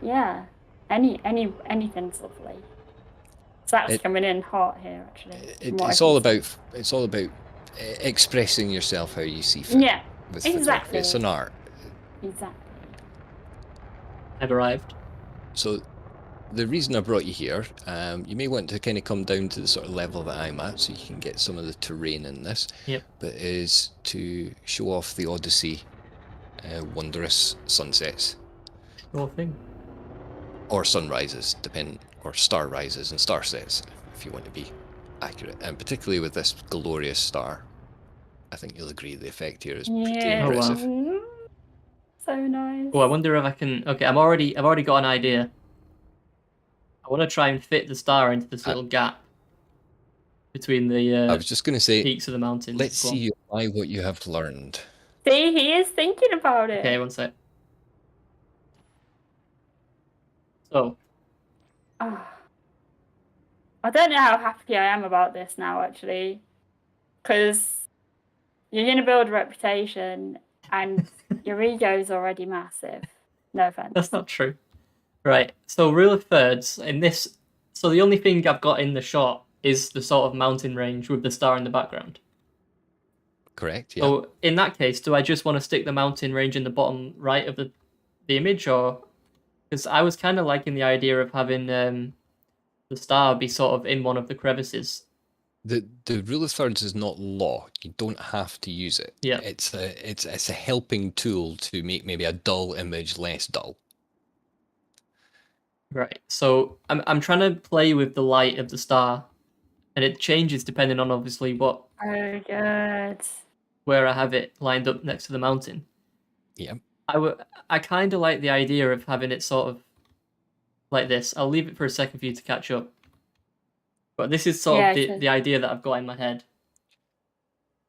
yeah, anything's lovely. So that's coming in hot here, actually. It's all about expressing yourself how you see fit. Yeah, exactly. It's an art. Exactly. I've arrived. So the reason I brought you here, you may want to kind of come down to the sort of level that I'm at so you can get some of the terrain in this. Yep. But is to show off the Odyssey wondrous sunsets. Whole thing. Or sunrises, or star rises and star sets, if you want to be accurate. And particularly with this glorious star, I think you'll agree the effect here is pretty impressive. Oh, wow. So nice. Oh, I wonder if I can. Okay, I've already got an idea. I want to try and fit the star into this little gap between the I was just going to say, peaks of the mountains. let's see you apply what you have learned. See, he is thinking about it. Okay, one sec. So. Oh. I don't know how happy I am about this now, actually, because you're going to build a reputation and your ego's already massive. No offense. That's not true. Right, so rule of thirds in this. So the only thing I've got in the shot is the sort of mountain range with the star in the background. Correct, yeah. So in that case, do I just want to stick the mountain range in the bottom right of the image, or because I was kind of liking the idea of having the star be sort of in one of the crevices. The rule of thirds is not law. You don't have to use it. Yeah. It's a helping tool to make maybe a dull image less dull. Right. So I'm trying to play with the light of the star, and it changes depending on obviously what. Oh, good. Where I have it lined up next to the mountain. Yeah. I kind of like the idea of having it sort of like this. I'll leave it for a second for you to catch up. But this is sort of the idea that I've got in my head.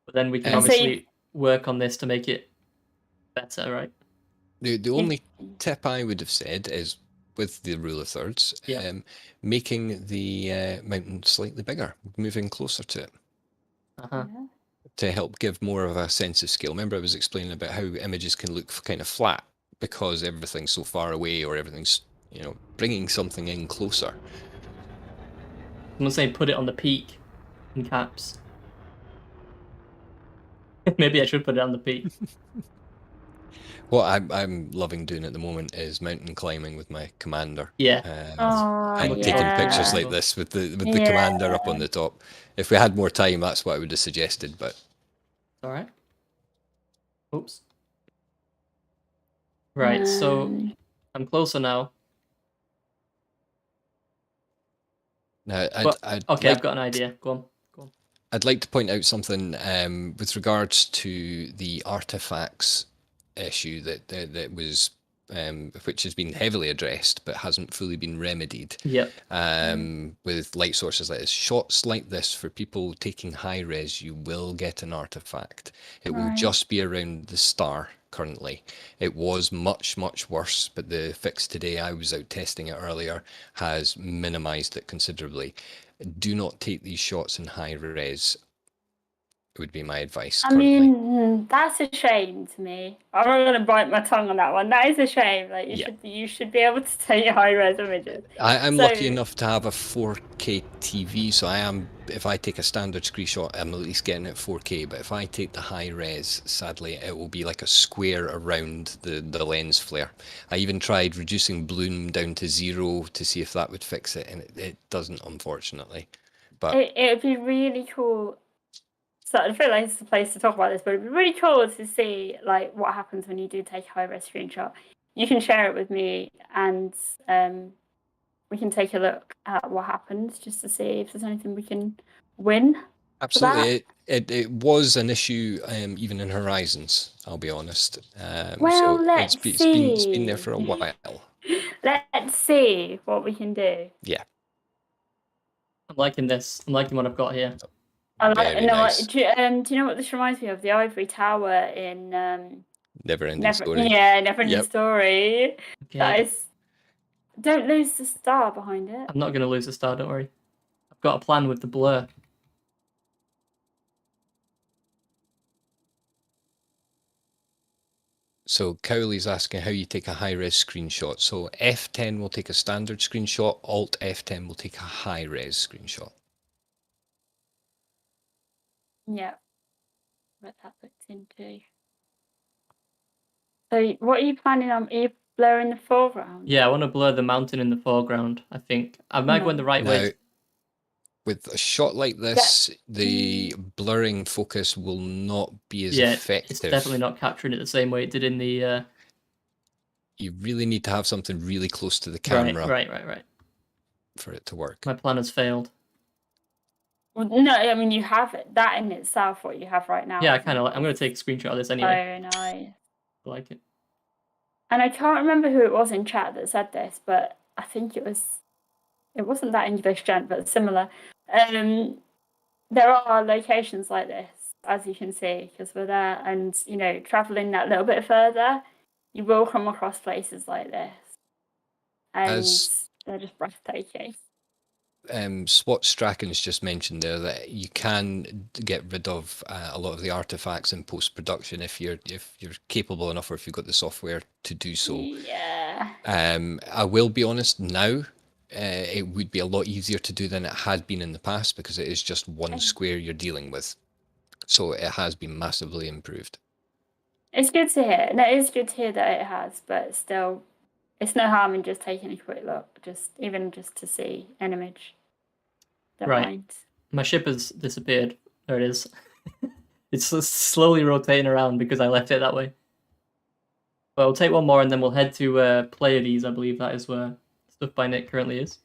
But then we can obviously work on this to make it better, right? The only tip I would have said is with the rule of thirds, making the mountain slightly bigger, moving closer to it. Uh-huh. Yeah. To help give more of a sense of scale. Remember I was explaining about how images can look kind of flat because everything's so far away, or everything's, bringing something in closer. I'm not saying put it on the peak in caps. Maybe I should put it on the peak. What I'm loving doing at the moment is mountain climbing with my commander. Yeah. And taking pictures like this with the commander up on the top. If we had more time, that's what I would have suggested, but... All right. Oops. Right, so I'm closer now. Now, okay, I've got an idea. Go on. I'd like to point out something with regards to the artifacts issue that was which has been heavily addressed but hasn't fully been remedied. Yep. With light sources like this, shots like this for people taking high res, you will get an artifact. It will just be around the star currently. It was much worse, but the fix today, I was out testing it earlier, has minimized it considerably. Do not take these shots in high res. would be my advice. I Currently. mean, that's a shame to me. I'm not gonna bite my tongue on that one. That is a shame. Like you should be able to take high res images. I'm lucky enough to have a 4K TV, so I am. If I take a standard screenshot, I'm at least getting it 4K. But if I take the high res, sadly, it will be like a square around the lens flare. I even tried reducing bloom down to 0 to see if that would fix it, and it doesn't, unfortunately. But it would be really cool. So I feel like it's the place to talk about this, but it'd be really cool to see like what happens when you do take a high res screenshot. You can share it with me, and we can take a look at what happens just to see if there's anything we can win. absolutely, it was an issue even in Horizons. I'll be honest. Well, so let's see. It's been there for a while. Let's see what we can do. Yeah. I'm liking this. I'm liking what I've got here. I like. Very nice. Do you know what this reminds me of? The Ivory Tower in Never ending story. Yeah, Never Ending Story. Okay. That is. Don't lose the star behind it. I'm not going to lose the star, don't worry. I've got a plan with the blur. So Cowley's asking how you take a high-res screenshot. So F10 will take a standard screenshot, Alt F10 will take a high-res screenshot. Yeah. What that looked into. So what are you planning on? Are you blurring the foreground? Yeah, I want to blur the mountain in the foreground, I think. I might go in the right way. With a shot like this, the blurring focus will not be as effective. It's definitely not capturing it the same way it did in the... You really need to have something really close to the camera. Right. For it to work. My plan has failed. Well, no, I mean, you have it. That in itself, what you have right now. Yeah, I kind of like... I'm going to take a screenshot of this anyway. Very nice. I like it. And I can't remember who it was in chat that said this, but I think it wasn't that English gent, but similar. There are locations like this, as you can see, because we're there, and traveling that little bit further, you will come across places like this, and they're just breathtaking. Swat Strachan's just mentioned there that you can get rid of a lot of the artifacts in post-production if you're capable enough, or if you've got the software to do so. Yeah. I will be honest now. It would be a lot easier to do than it had been in the past, because it is just one square you're dealing with. So it has been massively improved. It's good to hear. And it is good to hear that it has, but still, it's no harm in just taking a quick look, even just to see an image. Don't mind. My ship has disappeared. There it is. It's slowly rotating around because I left it that way. Well, we'll take one more and then we'll head to Pleiades. I believe that is where Stuff by Nick currently is.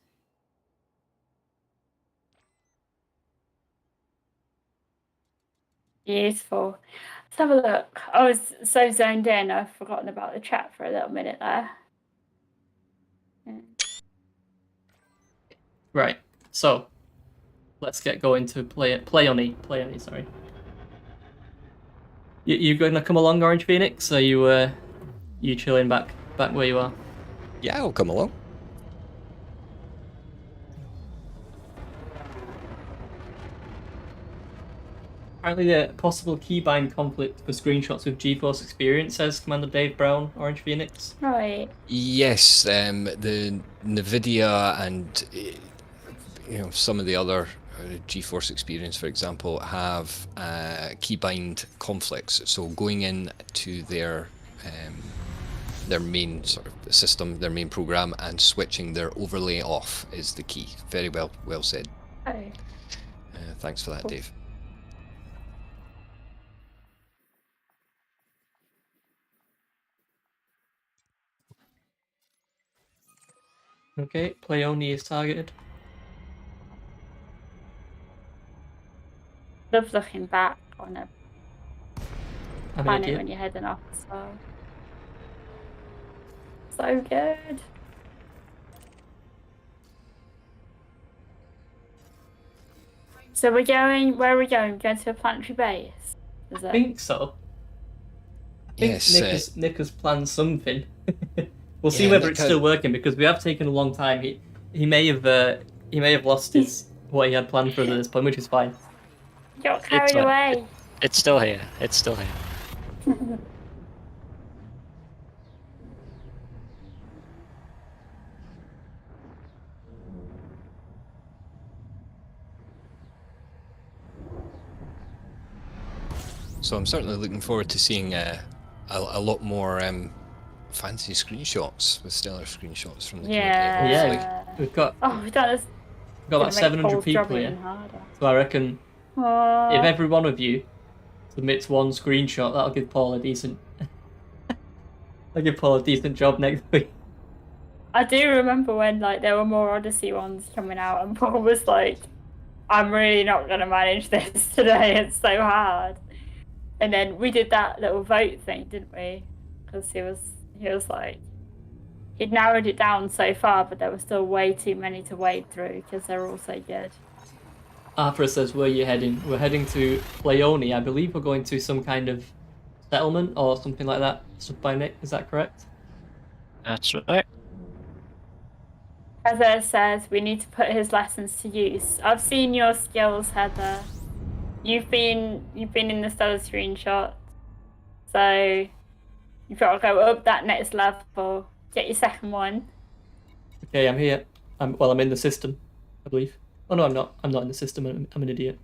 Beautiful. Let's have a look. I was so zoned in, I've forgotten about the chat for a little minute there. Right. So let's get going to Pleione, sorry. You gonna come along, Orange Phoenix? Or you chilling back where you are? Yeah, I'll come along. Apparently, the possible keybind conflict for screenshots with GeForce Experience, says Commander Dave Brown, Orange Phoenix. Right. Yes, the NVIDIA and some of the other GeForce Experience, for example, have keybind conflicts. So going in to their main sort of system, their main program, and switching their overlay off is the key. Very well said. Oh. Thanks for that, Dave. Okay, Pleione is targeted. Love looking back on a planet when you're heading off as well. So good. So where are we going? Going to a planetary base? I think so. Yes. Nick has planned something. We'll see whether it's still working, because we have taken a long time. He may have lost what he had planned for us at this point, which is fine. Got carried away. It's still here. It's still here. So I'm certainly looking forward to seeing a lot more fancy screenshots with stellar screenshots from the community. Hopefully. Yeah, we've got Oh, that is we've got gonna about make 700 Paul's people job here. even harder. So I reckon if Aw. every one of you submits one screenshot, that'll give Paul a decent. I'll give Paul a decent job next week. I do remember when like there were more Odyssey ones coming out, and Paul was like, "I'm really not gonna manage this today. It's so hard." And then we did that little vote thing, didn't we? Because he was like, he'd narrowed it down so far, but there were still way too many to wade through because they're all so good. Afra says, "Where are you heading?" We're heading to Pleiades. I believe we're going to some kind of settlement or something like that. Stuff by Nick, is that correct? That's right. Heather says we need to put his lessons to use. I've seen your skills, Heather. You've been in the stellar screenshot, so you've got to go up that next level. Get your second one. Okay, I'm here. I'm in the system, I believe. Oh no, I'm not. I'm not in the system. I'm an idiot.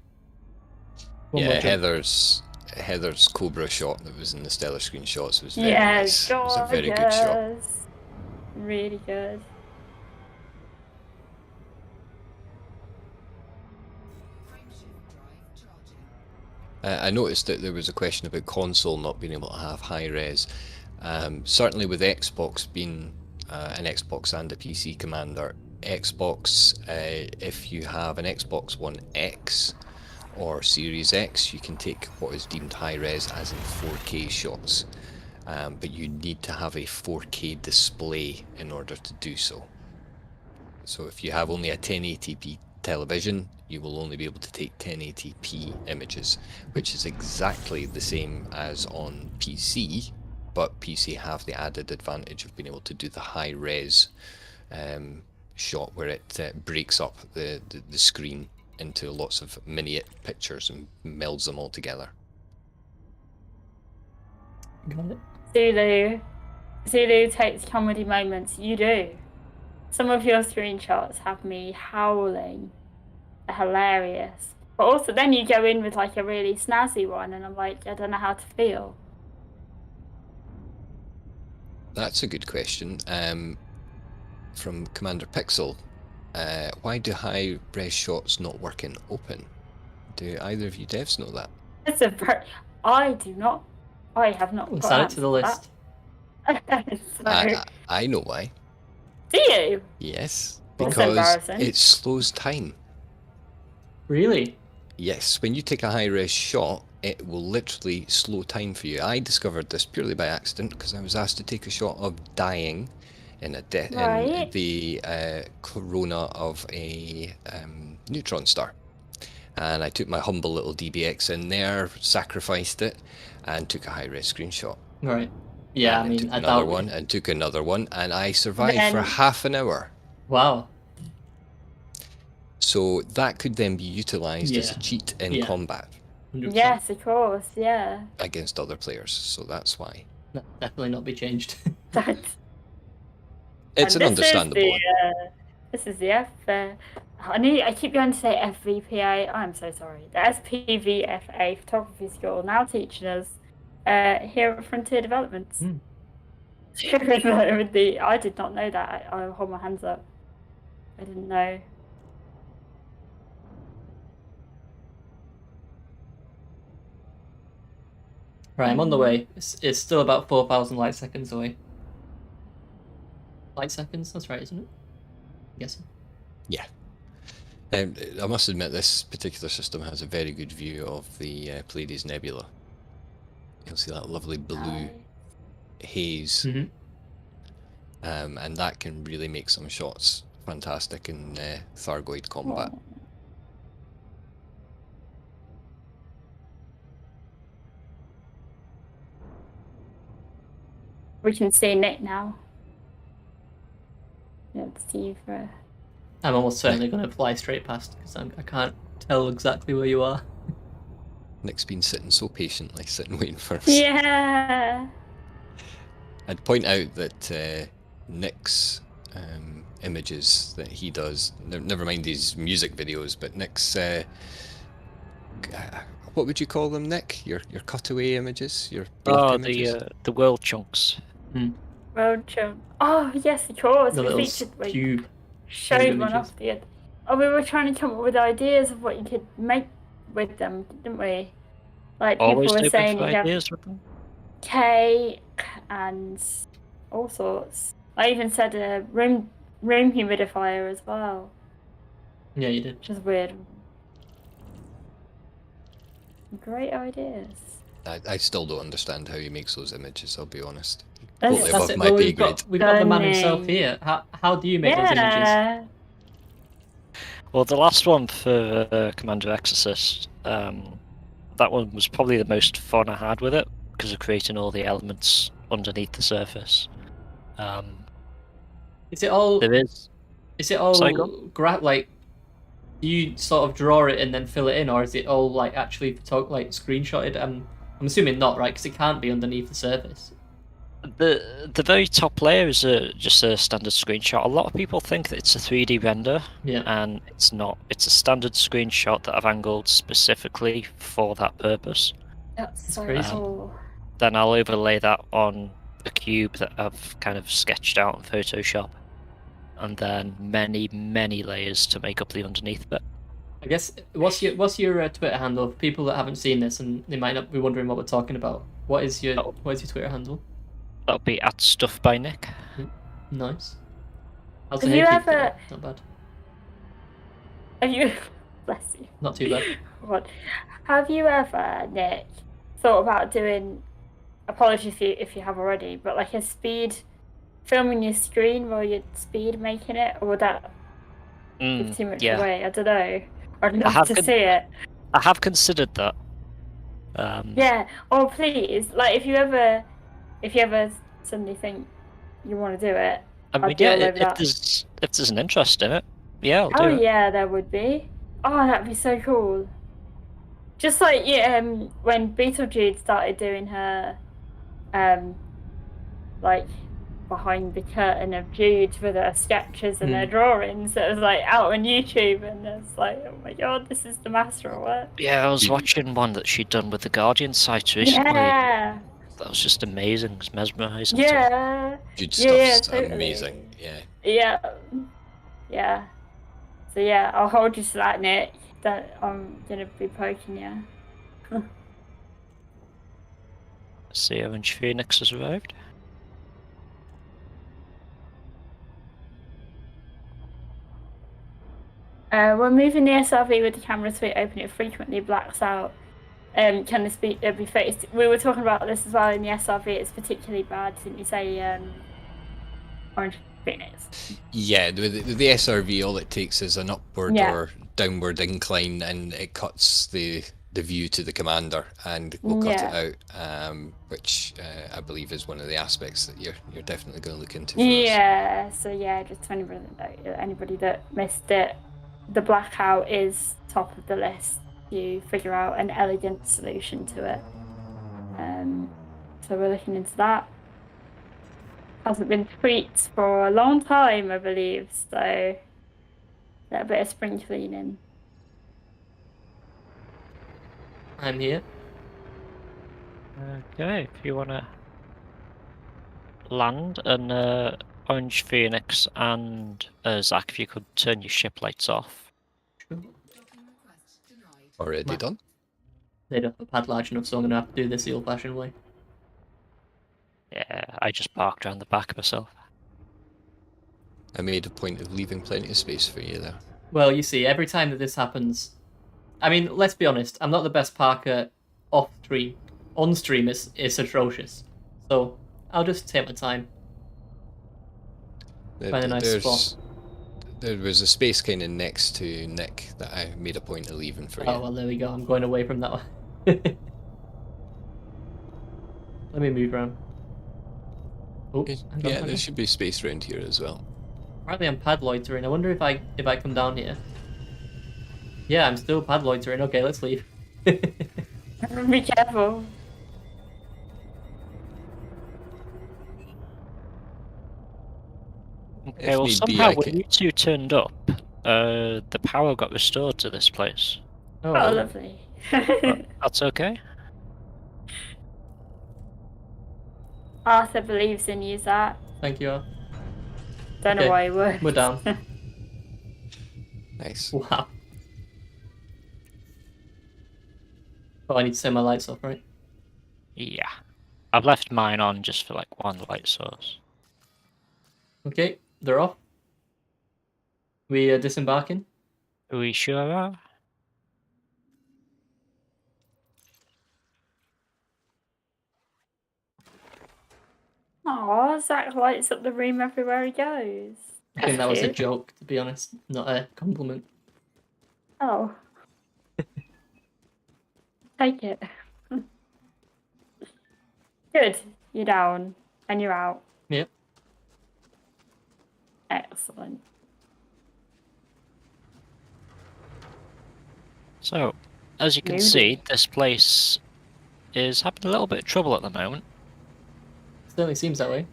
One more Yeah, jump. Heather's Cobra shot that was in the stellar screenshots was very Yeah, nice. It was a very good shot. gorgeous. Really good. I noticed that there was a question about console not being able to have high res. Certainly with Xbox being an Xbox and a PC commander, Xbox, if you have an Xbox One X or Series X, you can take what is deemed high res as in 4K shots, but you need to have a 4K display in order to do so. So if you have only a 1080p television, you will only be able to take 1080p images, which is exactly the same as on PC, but PC have the added advantage of being able to do the high res shot where it breaks up the screen into lots of mini pictures and melds them all together. Got it. Zulu takes comedy moments. You do. Some of your screenshots have me howling. They're hilarious. But also then you go in with like a really snazzy one and I'm like, I don't know how to feel. That's a good question. From Commander Pixel, why do high res shots not work in open? Do either of you devs know that? It's a very... I have not Let's got add it to the list. So, I know why. do you? Yes, That's because embarrassing. it slows time. Really? Yes, when you take a high res shot, it will literally slow time for you. I discovered this purely by accident because I was asked to take a shot of dying in in the corona of a neutron star, and I took my humble little DBX in there, sacrificed it, and took a high res screenshot. Right. Yeah, and I took mean, I another doubt one and took another one, and I survived for Then- half an hour. Wow. So that could then be utilized as a Yeah. cheat in Yeah. combat 100%. Yes, of course, yeah. against other players. So that's why. No, definitely not be changed. That's... It's an And understandable one. This is the I keep going to say FVPA. I'm so sorry. The SPVFA photography school now teaching us here at Frontier Developments. Hmm. I did not know that. I'll hold my hands up. I didn't know. Right, I'm on the way. It's still about 4,000 light seconds away. Light seconds? That's right, isn't it? I'm guessing. Yeah. I must admit, this particular system has a very good view of the Pleiades Nebula. You'll see that lovely blue haze, Mm-hmm. and that can really make some shots fantastic in Thargoid combat. We can see Nick now. Let's see for... I'm almost certainly going to fly straight past because I can't tell exactly where you are. Nick's been sitting so patiently, sitting waiting for us. Yeah. I'd point out that Nick's images that he does, never mind these music videos, but Nick's, what would you call them, Nick? Your cutaway images, your block images? The world chunks. World chunk. Oh yes, of course. The We little featured like cube. showed one images. off the other. Oh, we were trying to come up with ideas of what you could make with them, didn't we? Like people Always were open saying for you have ideas with them. cake and all sorts. I even said a room humidifier as well, Yeah, you did. which is weird. Great ideas. I still don't understand how he makes those images, I'll be honest. That's- Totally That's above it. my Well, pay we've grade. got the man himself Stunning. here. How do you make those images? Yeah. Well, the last one for Commander Exorcist, that one was probably the most fun I had with it because of creating all the elements underneath the surface. Is it all? There is. Is it all Sorry, go like? Do you sort of draw it and then fill it in, or is it all like actually screenshotted? I'm assuming not, right? Because it can't be underneath the surface. The very top layer is just a standard screenshot. A lot of people think that it's a 3D render, Yeah. and it's not. It's a standard screenshot that I've angled specifically for that purpose. That's so crazy. cool. Then I'll overlay that on a cube that I've kind of sketched out in Photoshop, and then many layers to make up the underneath bit. I guess what's your Twitter handle for people that haven't seen this and they might not be wondering what we're talking about? What is your Twitter handle? That'll be at Stuff by Nick. Nice. How's Have the you hay fever? ever- Not bad. Have you? Bless you. Not too bad. What? Have you ever, Nick, thought about doing? Apologies if you have already, but like a speed filming your screen while you're speed making it, or would that give too much yeah. away? I don't know. I'd love have to con- see it. I have considered that. Yeah. Oh, please. Like, if you ever suddenly think you want to do it, I mean, I'd be yeah, all over that. if there's an interest in it, yeah, I'll Oh do it. yeah, there would be. Oh, that'd be so cool. Just like when Beetlejuice started doing her, like behind the curtain of Jude with her sketches and her drawings. It was like out on YouTube, and it's like, oh my god, this is the master of work. Yeah, I was watching one that she'd done with the Guardian site recently. Yeah, That was just amazing. It's mesmerizing. yeah, Good Yeah, stuff's totally. amazing. Yeah. yeah. So yeah, I'll hold you to that, Nick. That I'm gonna be poking you. See, Orange Phoenix has arrived. When moving the SRV with the camera switch open, it frequently blacks out. Can this be fixed? We were talking about this as well in the SRV. It's particularly bad, didn't you say, Orange Phoenix? Yeah, the SRV, all it takes is an upward Yeah. or downward incline, and it cuts the view to the commander, and we'll cut it out, which I believe is one of the aspects that you're definitely going to look into for us. Yeah. So yeah, just to anybody that missed it, the blackout is top of the list. You figure out an elegant solution to it. So we're looking into that. Hasn't been tweaked for a long time, I believe. So a little bit of spring cleaning. I'm here. Okay, if you want to land, and Orange Phoenix and Zach, if you could turn your ship lights off. Already done. They don't have a pad large enough, so I'm going to have to do this the old-fashioned way. Yeah, I just parked around the back myself. I made a point of leaving plenty of space for you there. Well, you see, every time that this happens, I mean, let's be honest, I'm not the best parker off stream. On stream, it's atrocious. So I'll just take my time. Find a nice spot. There was a space kind of next to Nick that I made a point of leaving for you. Oh, well, there we go. I'm going away from that one. Let me move around. Oh, hang on, Yeah, hang there on. should be space around here as well. Apparently I'm pad loitering. I wonder if I come down here. Yeah, I'm still pad loitering. Okay, let's leave. Be careful. Okay, If well, need be, somehow I when can. you two turned up, the power got restored to this place. Oh, Oh, really? lovely. That's okay? Arthur believes in you, Zach. Thank you. Don't know Okay, why he would. we're down. Nice. Wow. Oh, I need to turn my lights off, right? Yeah. I've left mine on just for like one light source. Okay, they're off. We disembarking? Are we sure are? Aw, Zach lights up the room everywhere he goes. I think that That's was a cute. joke, to be honest, not a compliment. Oh. Take it. Good. You're down. And you're out. Yep. Excellent. So, as you can Moody. see, this place is having a little bit of trouble at the moment. Certainly seems that way.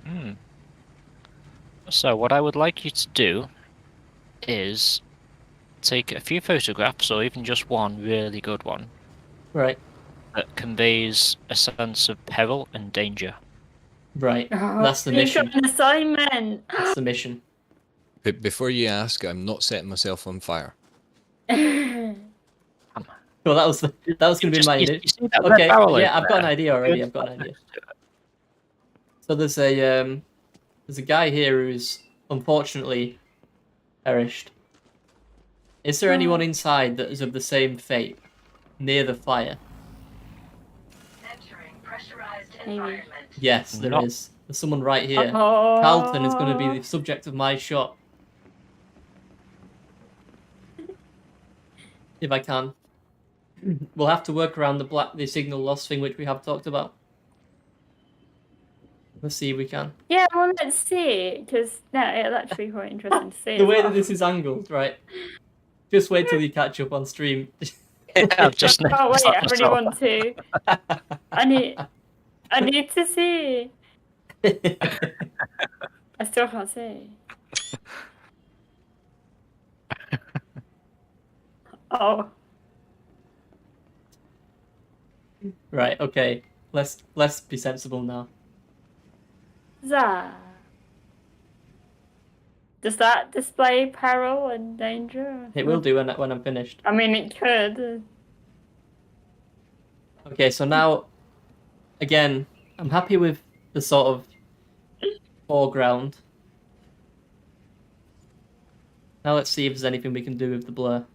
Hmm. So, what I would like you to do is take a few photographs, or even just one really good one, Right, that conveys a sense of peril and danger. right. Oh, That's the you've mission. got an assignment. That's the mission. Before you ask, I'm not setting myself on fire. Well, that was going to be my You idea. see that red Okay, barrel yeah, over I've got an there? idea already. Good. I've got an idea. So there's a guy here who's unfortunately perished. Is there anyone inside that is of the same fate near the fire? Entering pressurized Maybe. environment. Yes, there No. is. There's someone right here. Oh. Carlton is going to be the subject of my shot. If I can. We'll have to work around the signal loss thing, which we have talked about. Let's see if we can. Yeah, well, let's see. Because, no, it'll actually be quite interesting to see. The as way well. that this is angled, right? Just wait till you catch up on stream. I've just Oh, noticed wait, that I really myself. want to. I need to see. I still can't see. Oh. Right, okay. Let's be sensible now. Zah. Does that display peril and danger? It will do when I'm finished. I mean, it could. Okay, so now, again, I'm happy with the sort of foreground. Now let's see if there's anything we can do with the blur.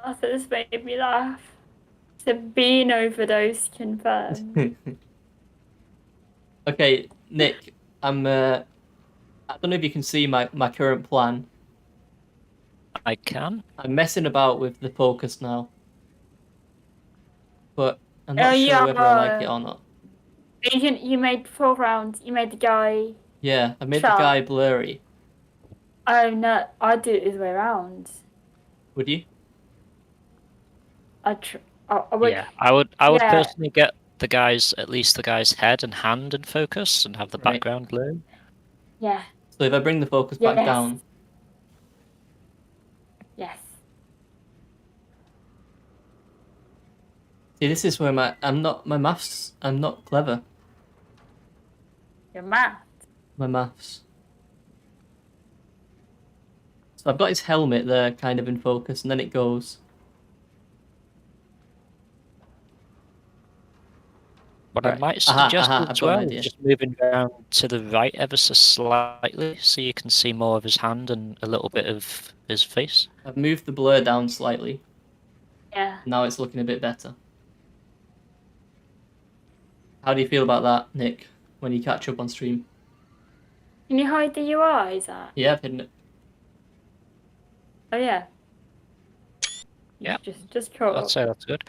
I thought this made me laugh. It's a bean overdose confirmed. Okay, Nick, I don't know if you can see my current plan. I can. I'm messing about with the focus now. But I'm not Oh, sure yeah. whether I like it or not. You made foreground. You made the guy. Yeah, I made Sure. the guy blurry. Oh no, I'd do it the other way around. Would you? I would. Yeah, I would Yeah. personally get at least the guy's head and hand in focus and have the Right. background blue. Yeah. So if I bring the focus back Yes. down, Yes. see, this is where I'm not clever. Your math. My maths. So I've got his helmet there, kind of in focus, and then it goes. What I Right. might Aha, suggest I've as got an well idea. is just moving around to the right ever so slightly, so you can see more of his hand and a little bit of his face. I've moved the blur down slightly. Yeah. Now it's looking a bit better. How do you feel about that, Nick, when you catch up on stream? Can you hide the UI, is that? Yeah, I've hidden it. Oh yeah. Yeah. Just caught I'd up. say that's good.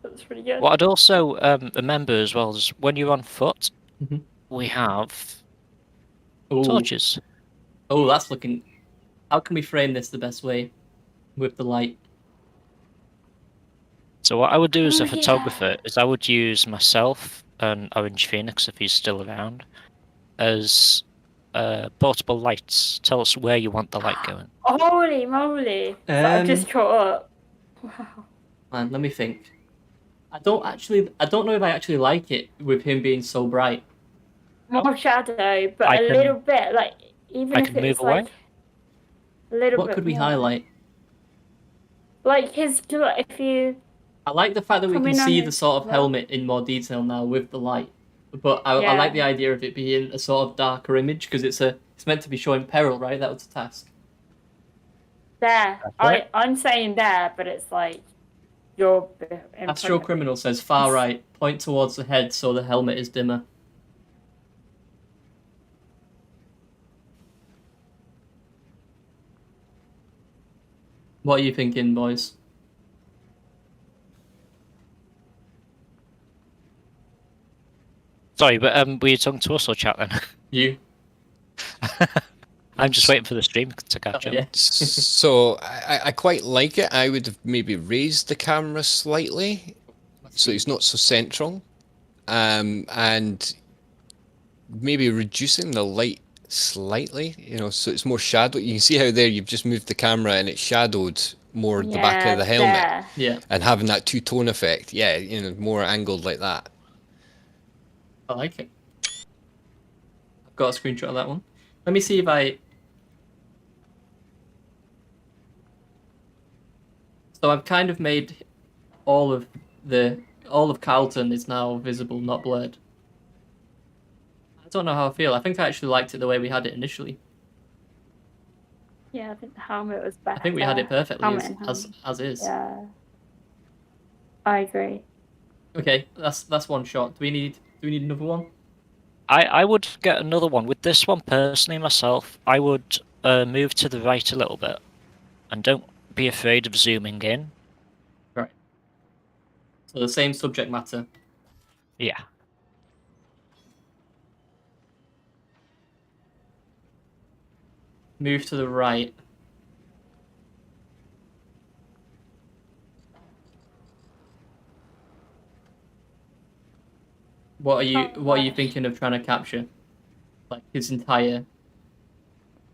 That's pretty good. What I'd also remember as well is when you're on foot, Mhm. we have Ooh. torches. Oh, that's looking. How can we frame this the best way with the light? So what I would do as Oh, a photographer is I would use myself and Orange Phoenix, if he's still around, as portable lights. Tell us where you want the light going. Holy moly! So I've just caught up. Wow. Man, let me think. I don't know if I actually like it with him being so bright. More shadow, but I a can- little bit, like, even I if can it's move away. like a little What bit could we more. highlight? Like if you I like the fact that we come can in on see the his sort of look. helmet in more detail now with the light. But I like the Yeah. idea of it being a sort of darker image because it's meant to be showing peril, right? That was the task. There. right. I'm saying there, but it's like you're in Astro front of Criminal says far right, point towards the head so the helmet is dimmer. What are you thinking, boys? Sorry, but were you talking to us or chat then? You? I'm just waiting for the stream to catch up. Yeah. So I quite like it. I would have maybe raised the camera slightly, so it's not so central, and maybe reducing the light slightly. So it's more shadow. You can see how there you've just moved the camera and it's shadowed more the back of the helmet, there. Yeah. and having that two-tone effect. Yeah, more angled like that. I like it. I've got a screenshot of that one. Let me see if I... So I've kind of made all of Carlton is now visible, not blurred. I don't know how I feel. I think I actually liked it the way we had it initially. Yeah, I think the helmet was better. I think we had it perfectly Helmet as is. Yeah. I agree. Okay, that's one shot. Do we need another one? I would get another one. With this one, personally, myself, I would move to the right a little bit. And don't be afraid of zooming in. Right. So the same subject matter. Yeah. Move to the right. What are you thinking of trying to capture? Like his entire situation?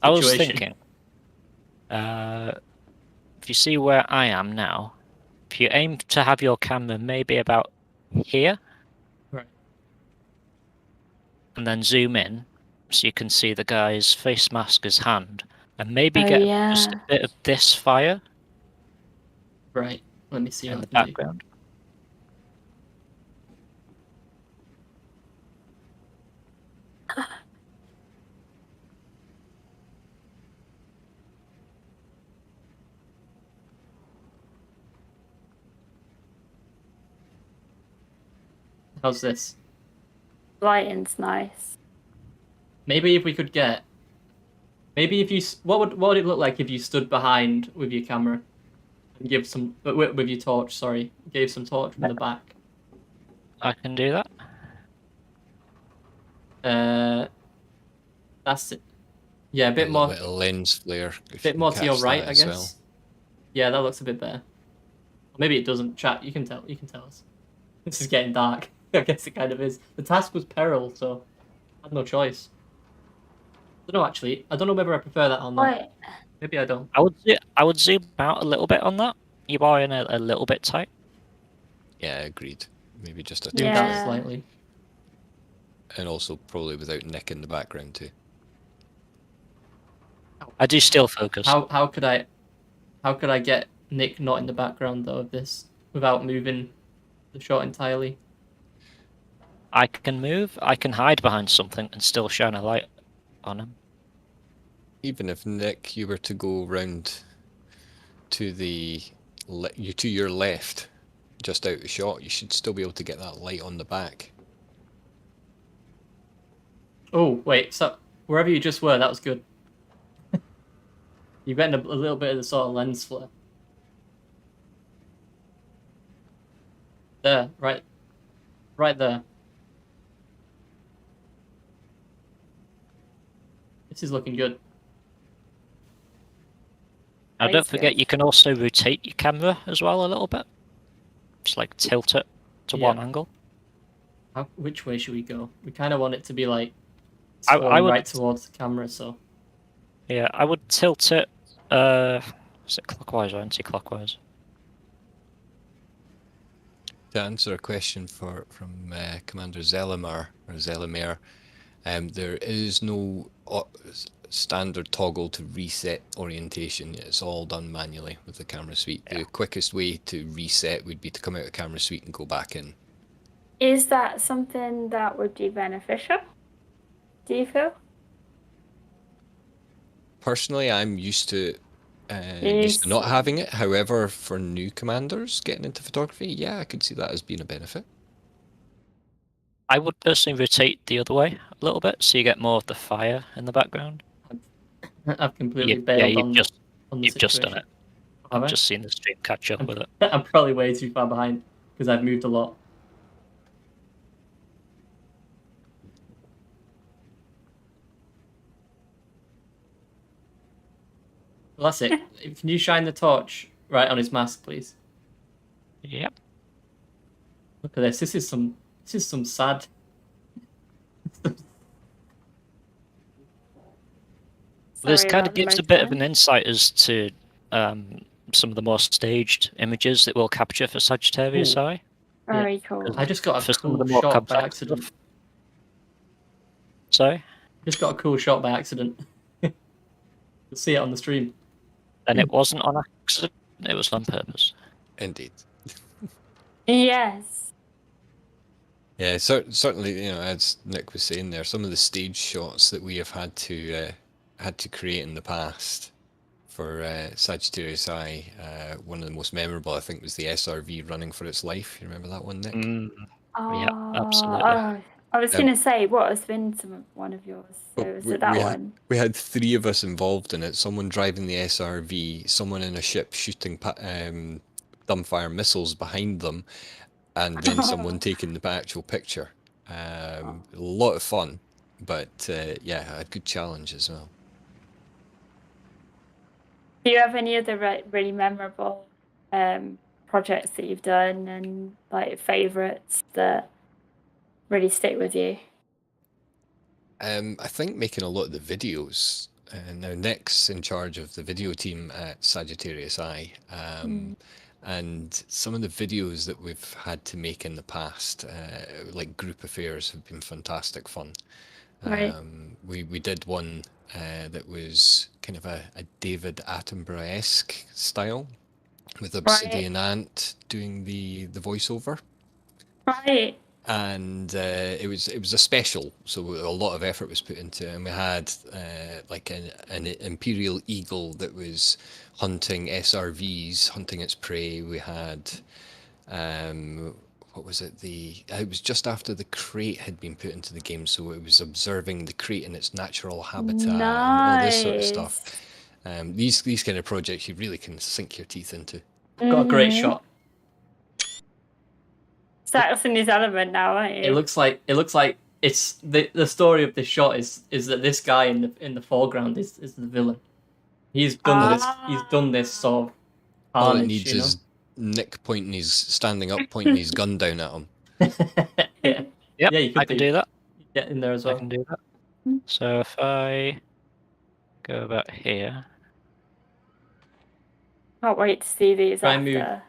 I was thinking, if you see where I am now, if you aim to have your camera maybe about here, Right. and then zoom in, so you can see the guy's face mask, his hand, and maybe get just a bit of this fire Right. Let me see in what the I can do. background. How's this? Lighting's nice. Maybe if we could get. Maybe if you. What would it look like if you stood behind with your camera and give some with your torch? Sorry, gave some torch from the back. I can do that. That's it. Yeah, a bit more. Bit of lens flare. A bit more to your right, I guess. Yeah, that looks a bit better. Maybe it doesn't. Chat, you can tell. You can tell us. This is getting dark. I guess it kind of is. The task was peril, so I had no choice. I don't know, actually. I don't know whether I prefer that or not. Wait. Maybe I don't. I would zoom out a little bit on that. You are in a little bit tight. Yeah, agreed. Maybe just a Do touch. that slightly. And also probably without Nick in the background too. I do still focus. How could I get Nick not in the background though of this without moving the shot entirely? I can move. I can hide behind something and still shine a light on him. Even if Nick, you were to go round to to your left, just out of shot, you should still be able to get that light on the back. Oh wait, so wherever you just were, that was good. You're getting a little bit of the sort of lens flare. There, right there. This is looking good. Now, don't forget, you can also rotate your camera as well a little bit. just like tilt it to Yeah. one angle. Which way should we go? We kind of want it to be like I swung would- right towards the camera, so Yeah, I would tilt it. Is it clockwise or anti-clockwise? To answer a question from Commander Zelimar or Zelimir, there is no standard toggle to reset orientation. It's all done manually with the camera suite. Yeah. The quickest way to reset would be to come out of camera suite and go back in. Is that something that would be beneficial? Do you feel? Personally, I'm used to Yes. not having it. However, for new commanders getting into photography, yeah, I could see that as being a benefit. I would personally rotate the other way a little bit, so you get more of the fire in the background. I've completely Yeah, bailed you've on just the you've just done situation. it. Have I? I've just seen the stream catch up with it. I'm probably way too far behind because I've moved a lot. Well, that's it. Can you shine the torch right on his mask, please? Yep. Look at this. This is some sad. This Sorry kind about of the gives a bit of motor. an insight as to some of the more staged images that we'll capture for Sagittarius Ooh. Eye. Very cool. I just got For a some of cool the more shot by complex accident. stuff. Sorry? Just got a cool shot by accident. You'll see it on the stream. And it wasn't on accident, it was on purpose. Indeed. Yes. Yeah, certainly, as Nick was saying there, some of the stage shots that we have had to create in the past for Sagittarius Eye, one of the most memorable, I think, was the SRV running for its life. You remember that one, Nick? Oh, absolutely. Oh, I was going to say, what has been one of yours? So Well, was it that one? We had 3 of us involved in it. Someone driving the SRV, someone in a ship shooting dumbfire missiles behind them, and then someone taking the actual picture. A lot of fun, but yeah, a good challenge as well. Do you have any other really memorable projects that you've done and like favourites that really stick with you? I think making a lot of the videos. Now Nick's in charge of the video team at Sagittarius Eye. And some of the videos that we've had to make in the past, like group affairs, have been fantastic fun. Right. We did one that was kind of a David Attenborough-esque style, with Obsidian Ant doing the voiceover. Right. And it was a special, so a lot of effort was put into it. And we had like an imperial eagle that was hunting SRVs, hunting its prey. We had what was it? It was just after the crate had been put into the game, so it was observing the crate in its natural habitat and all this sort of stuff. These kind of projects you really can sink your teeth into. Got a great shot. Status in his element now, aren't you? It looks like it's the story of this shot is that this guy in the foreground is the villain. He's done this sort of All it carnage, needs you know? is Nick standing up, pointing his gun down at him. Yeah. Yep, Yeah, you could I can do that. Get in there as I well. can do that. So if I go about here. Can't wait to see these Try after.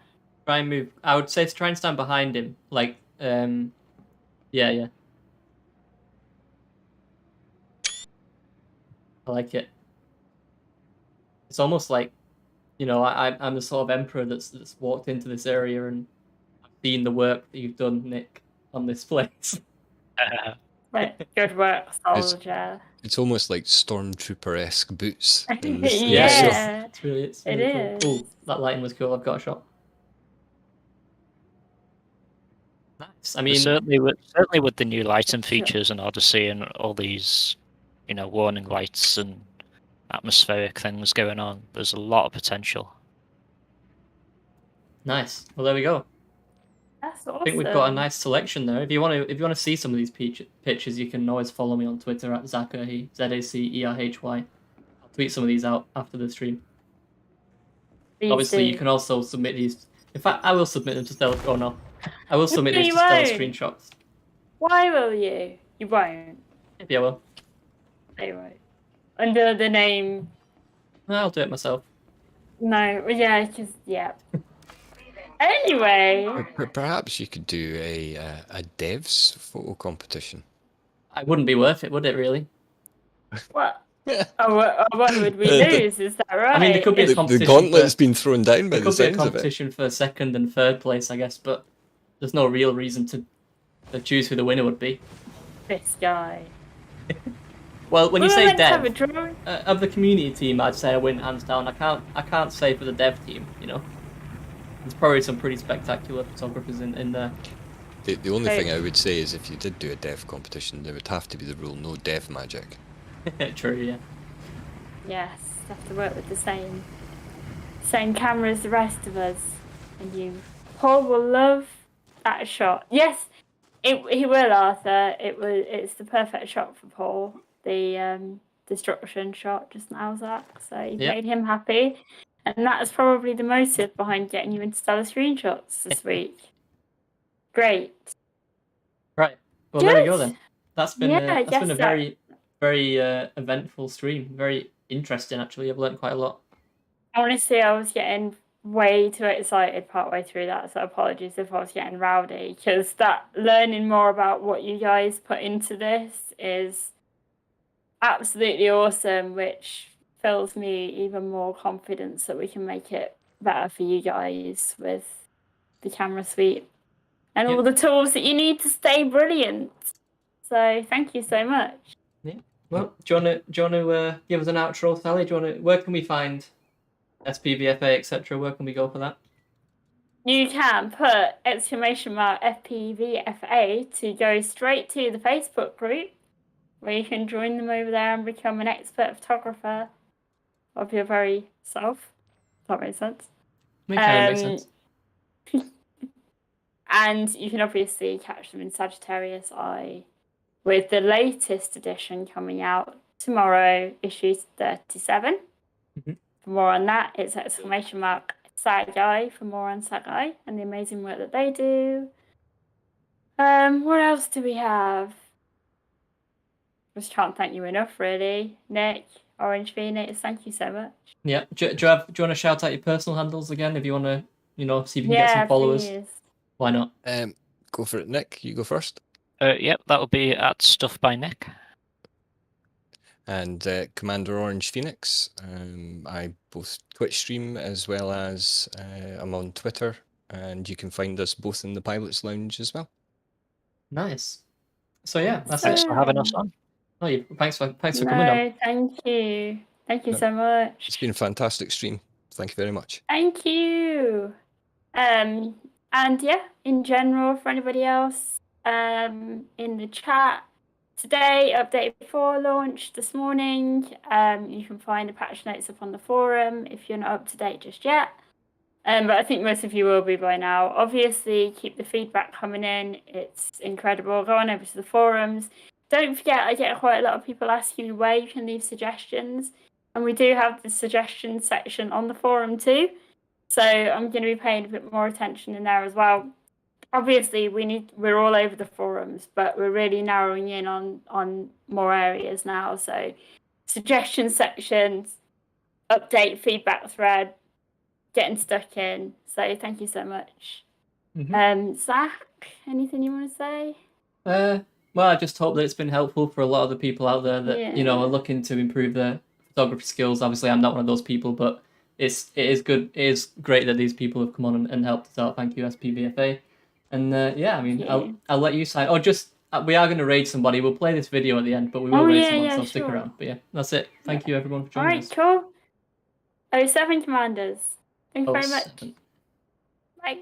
and move. I would say to try and stand behind him, like yeah. I like it. It's almost like, I'm the sort of emperor that's walked into this area and I've seen the work that you've done, Nick, on this place. Right. Good work, soldier. It's almost like stormtrooper-esque boots. in this- in this Yeah. stuff. It's really It cool. is. Ooh, that lighting was cool. I've got a shot. Nice. I mean, certainly with the new lighting features and Odyssey and all these, warning lights and atmospheric things going on, there's a lot of potential. nice. Well, there we go. That's awesome. I think we've got a nice selection there. If you want to see some of these pictures, you can always follow me on Twitter at Zacherhy, ZACERHY. I'll tweet some of these out after the stream. Please Obviously, do. you can also submit these In fact, I will submit them to stealth. Oh no, I will submit No, these you to stealth won't. screenshots. Why will you? You won't. Maybe I will. No, you won't. Under the name. No, I'll do it myself. No, yeah, because yeah. Anyway, Perhaps you could do a devs photo competition. I wouldn't be worth it, would it? Really? what? What would we The- lose? Is that right? I mean, there could be a The competition. gauntlet's for, been thrown down by there the could be a sounds of it. competition for second and third place, I guess, but there's no real reason to choose who the winner would be. This guy. Well, when We you were say meant to have dev, a drawing. of the community team, I'd say I win hands down. I can't say for the dev team. You know, there's probably some pretty spectacular photographers in there. The only Hey. thing I would say is if you did do a dev competition, there would have to be the rule no dev magic. True, yeah. Yes, have to work with the same camera as the rest of us, and you. Paul will love that shot. Yes, he will, Arthur. It's the perfect shot for Paul. The destruction shot just now, Zach. So you Yep. made him happy, and that's probably the motive behind getting you into stellar screenshots this week. Great. Right. Well, there we go Good. then. That's been Yeah, that's been a yes, very very eventful stream. Very interesting, actually. I've learned quite a lot. Honestly, I was getting way too excited partway through that, so apologies if I was getting rowdy, because that learning more about what you guys put into this is absolutely awesome, which fills me even more confidence that we can make it better for you guys with the camera suite and all Yep. the tools that you need to stay brilliant. So thank you so much. Well, do you want to give us an outro, Sally? Where can we find SPVFA, etc.? Where can we go for that? You can put !FPVFA to go straight to the Facebook group, where you can join them over there and become an expert photographer of your very self. That makes sense. Makes sense. And you can obviously catch them in Sagittarius Eye with the latest edition coming out tomorrow, issue 37. Mhm. For more on that, it's ! Sagai for more on Sagai and the amazing work that they do. What else do we have? Just can't thank you enough, really. Nick, Orange Phoenix, thank you so much. Yeah. Do you want to shout out your personal handles again if you want to, see if you can get some followers? Please. Why not? Go for it, Nick. You go first. Yep, that will be at Stuff by Nick. And Commander Orange Phoenix. I both Twitch stream as well as I'm on Twitter, and you can find us both in the Pilots Lounge as well. Nice. So yeah, that's Thanks it. for having us on. Oh, thanks for coming on. No, thank you. Thank you so much. It's been a fantastic stream. Thank you very much. Thank you. And yeah, in general, for anybody else, in the chat today, update before launch this morning. You can find the patch notes up on the forum if you're not up to date just yet. But I think most of you will be by now. Obviously, keep the feedback coming in. It's incredible. Go on over to the forums. Don't forget, I get quite a lot of people asking me where you can leave suggestions. And we do have the suggestions section on the forum too. So I'm going to be paying a bit more attention in there as well. Obviously, we're all over the forums, but we're really narrowing in on more areas now. So suggestion sections, update feedback thread, getting stuck in. So thank you so much. Zach, anything you want to say? Well, I just hope that it's been helpful for a lot of the people out there that Yeah. are looking to improve their photography skills. Obviously, I'm not one of those people, but it is good. It is great that these people have come on and helped us out. Thank you, SPVFA. And yeah, I mean, Yeah. I'll let you sign. Oh, just we are going to raid somebody. We'll play this video at the end, but we will raid someone, so stick sure. around. But yeah, that's it. Thank you everyone for All joining right, us. cool. 07 Commanders. Thank you very much. 07. Bye.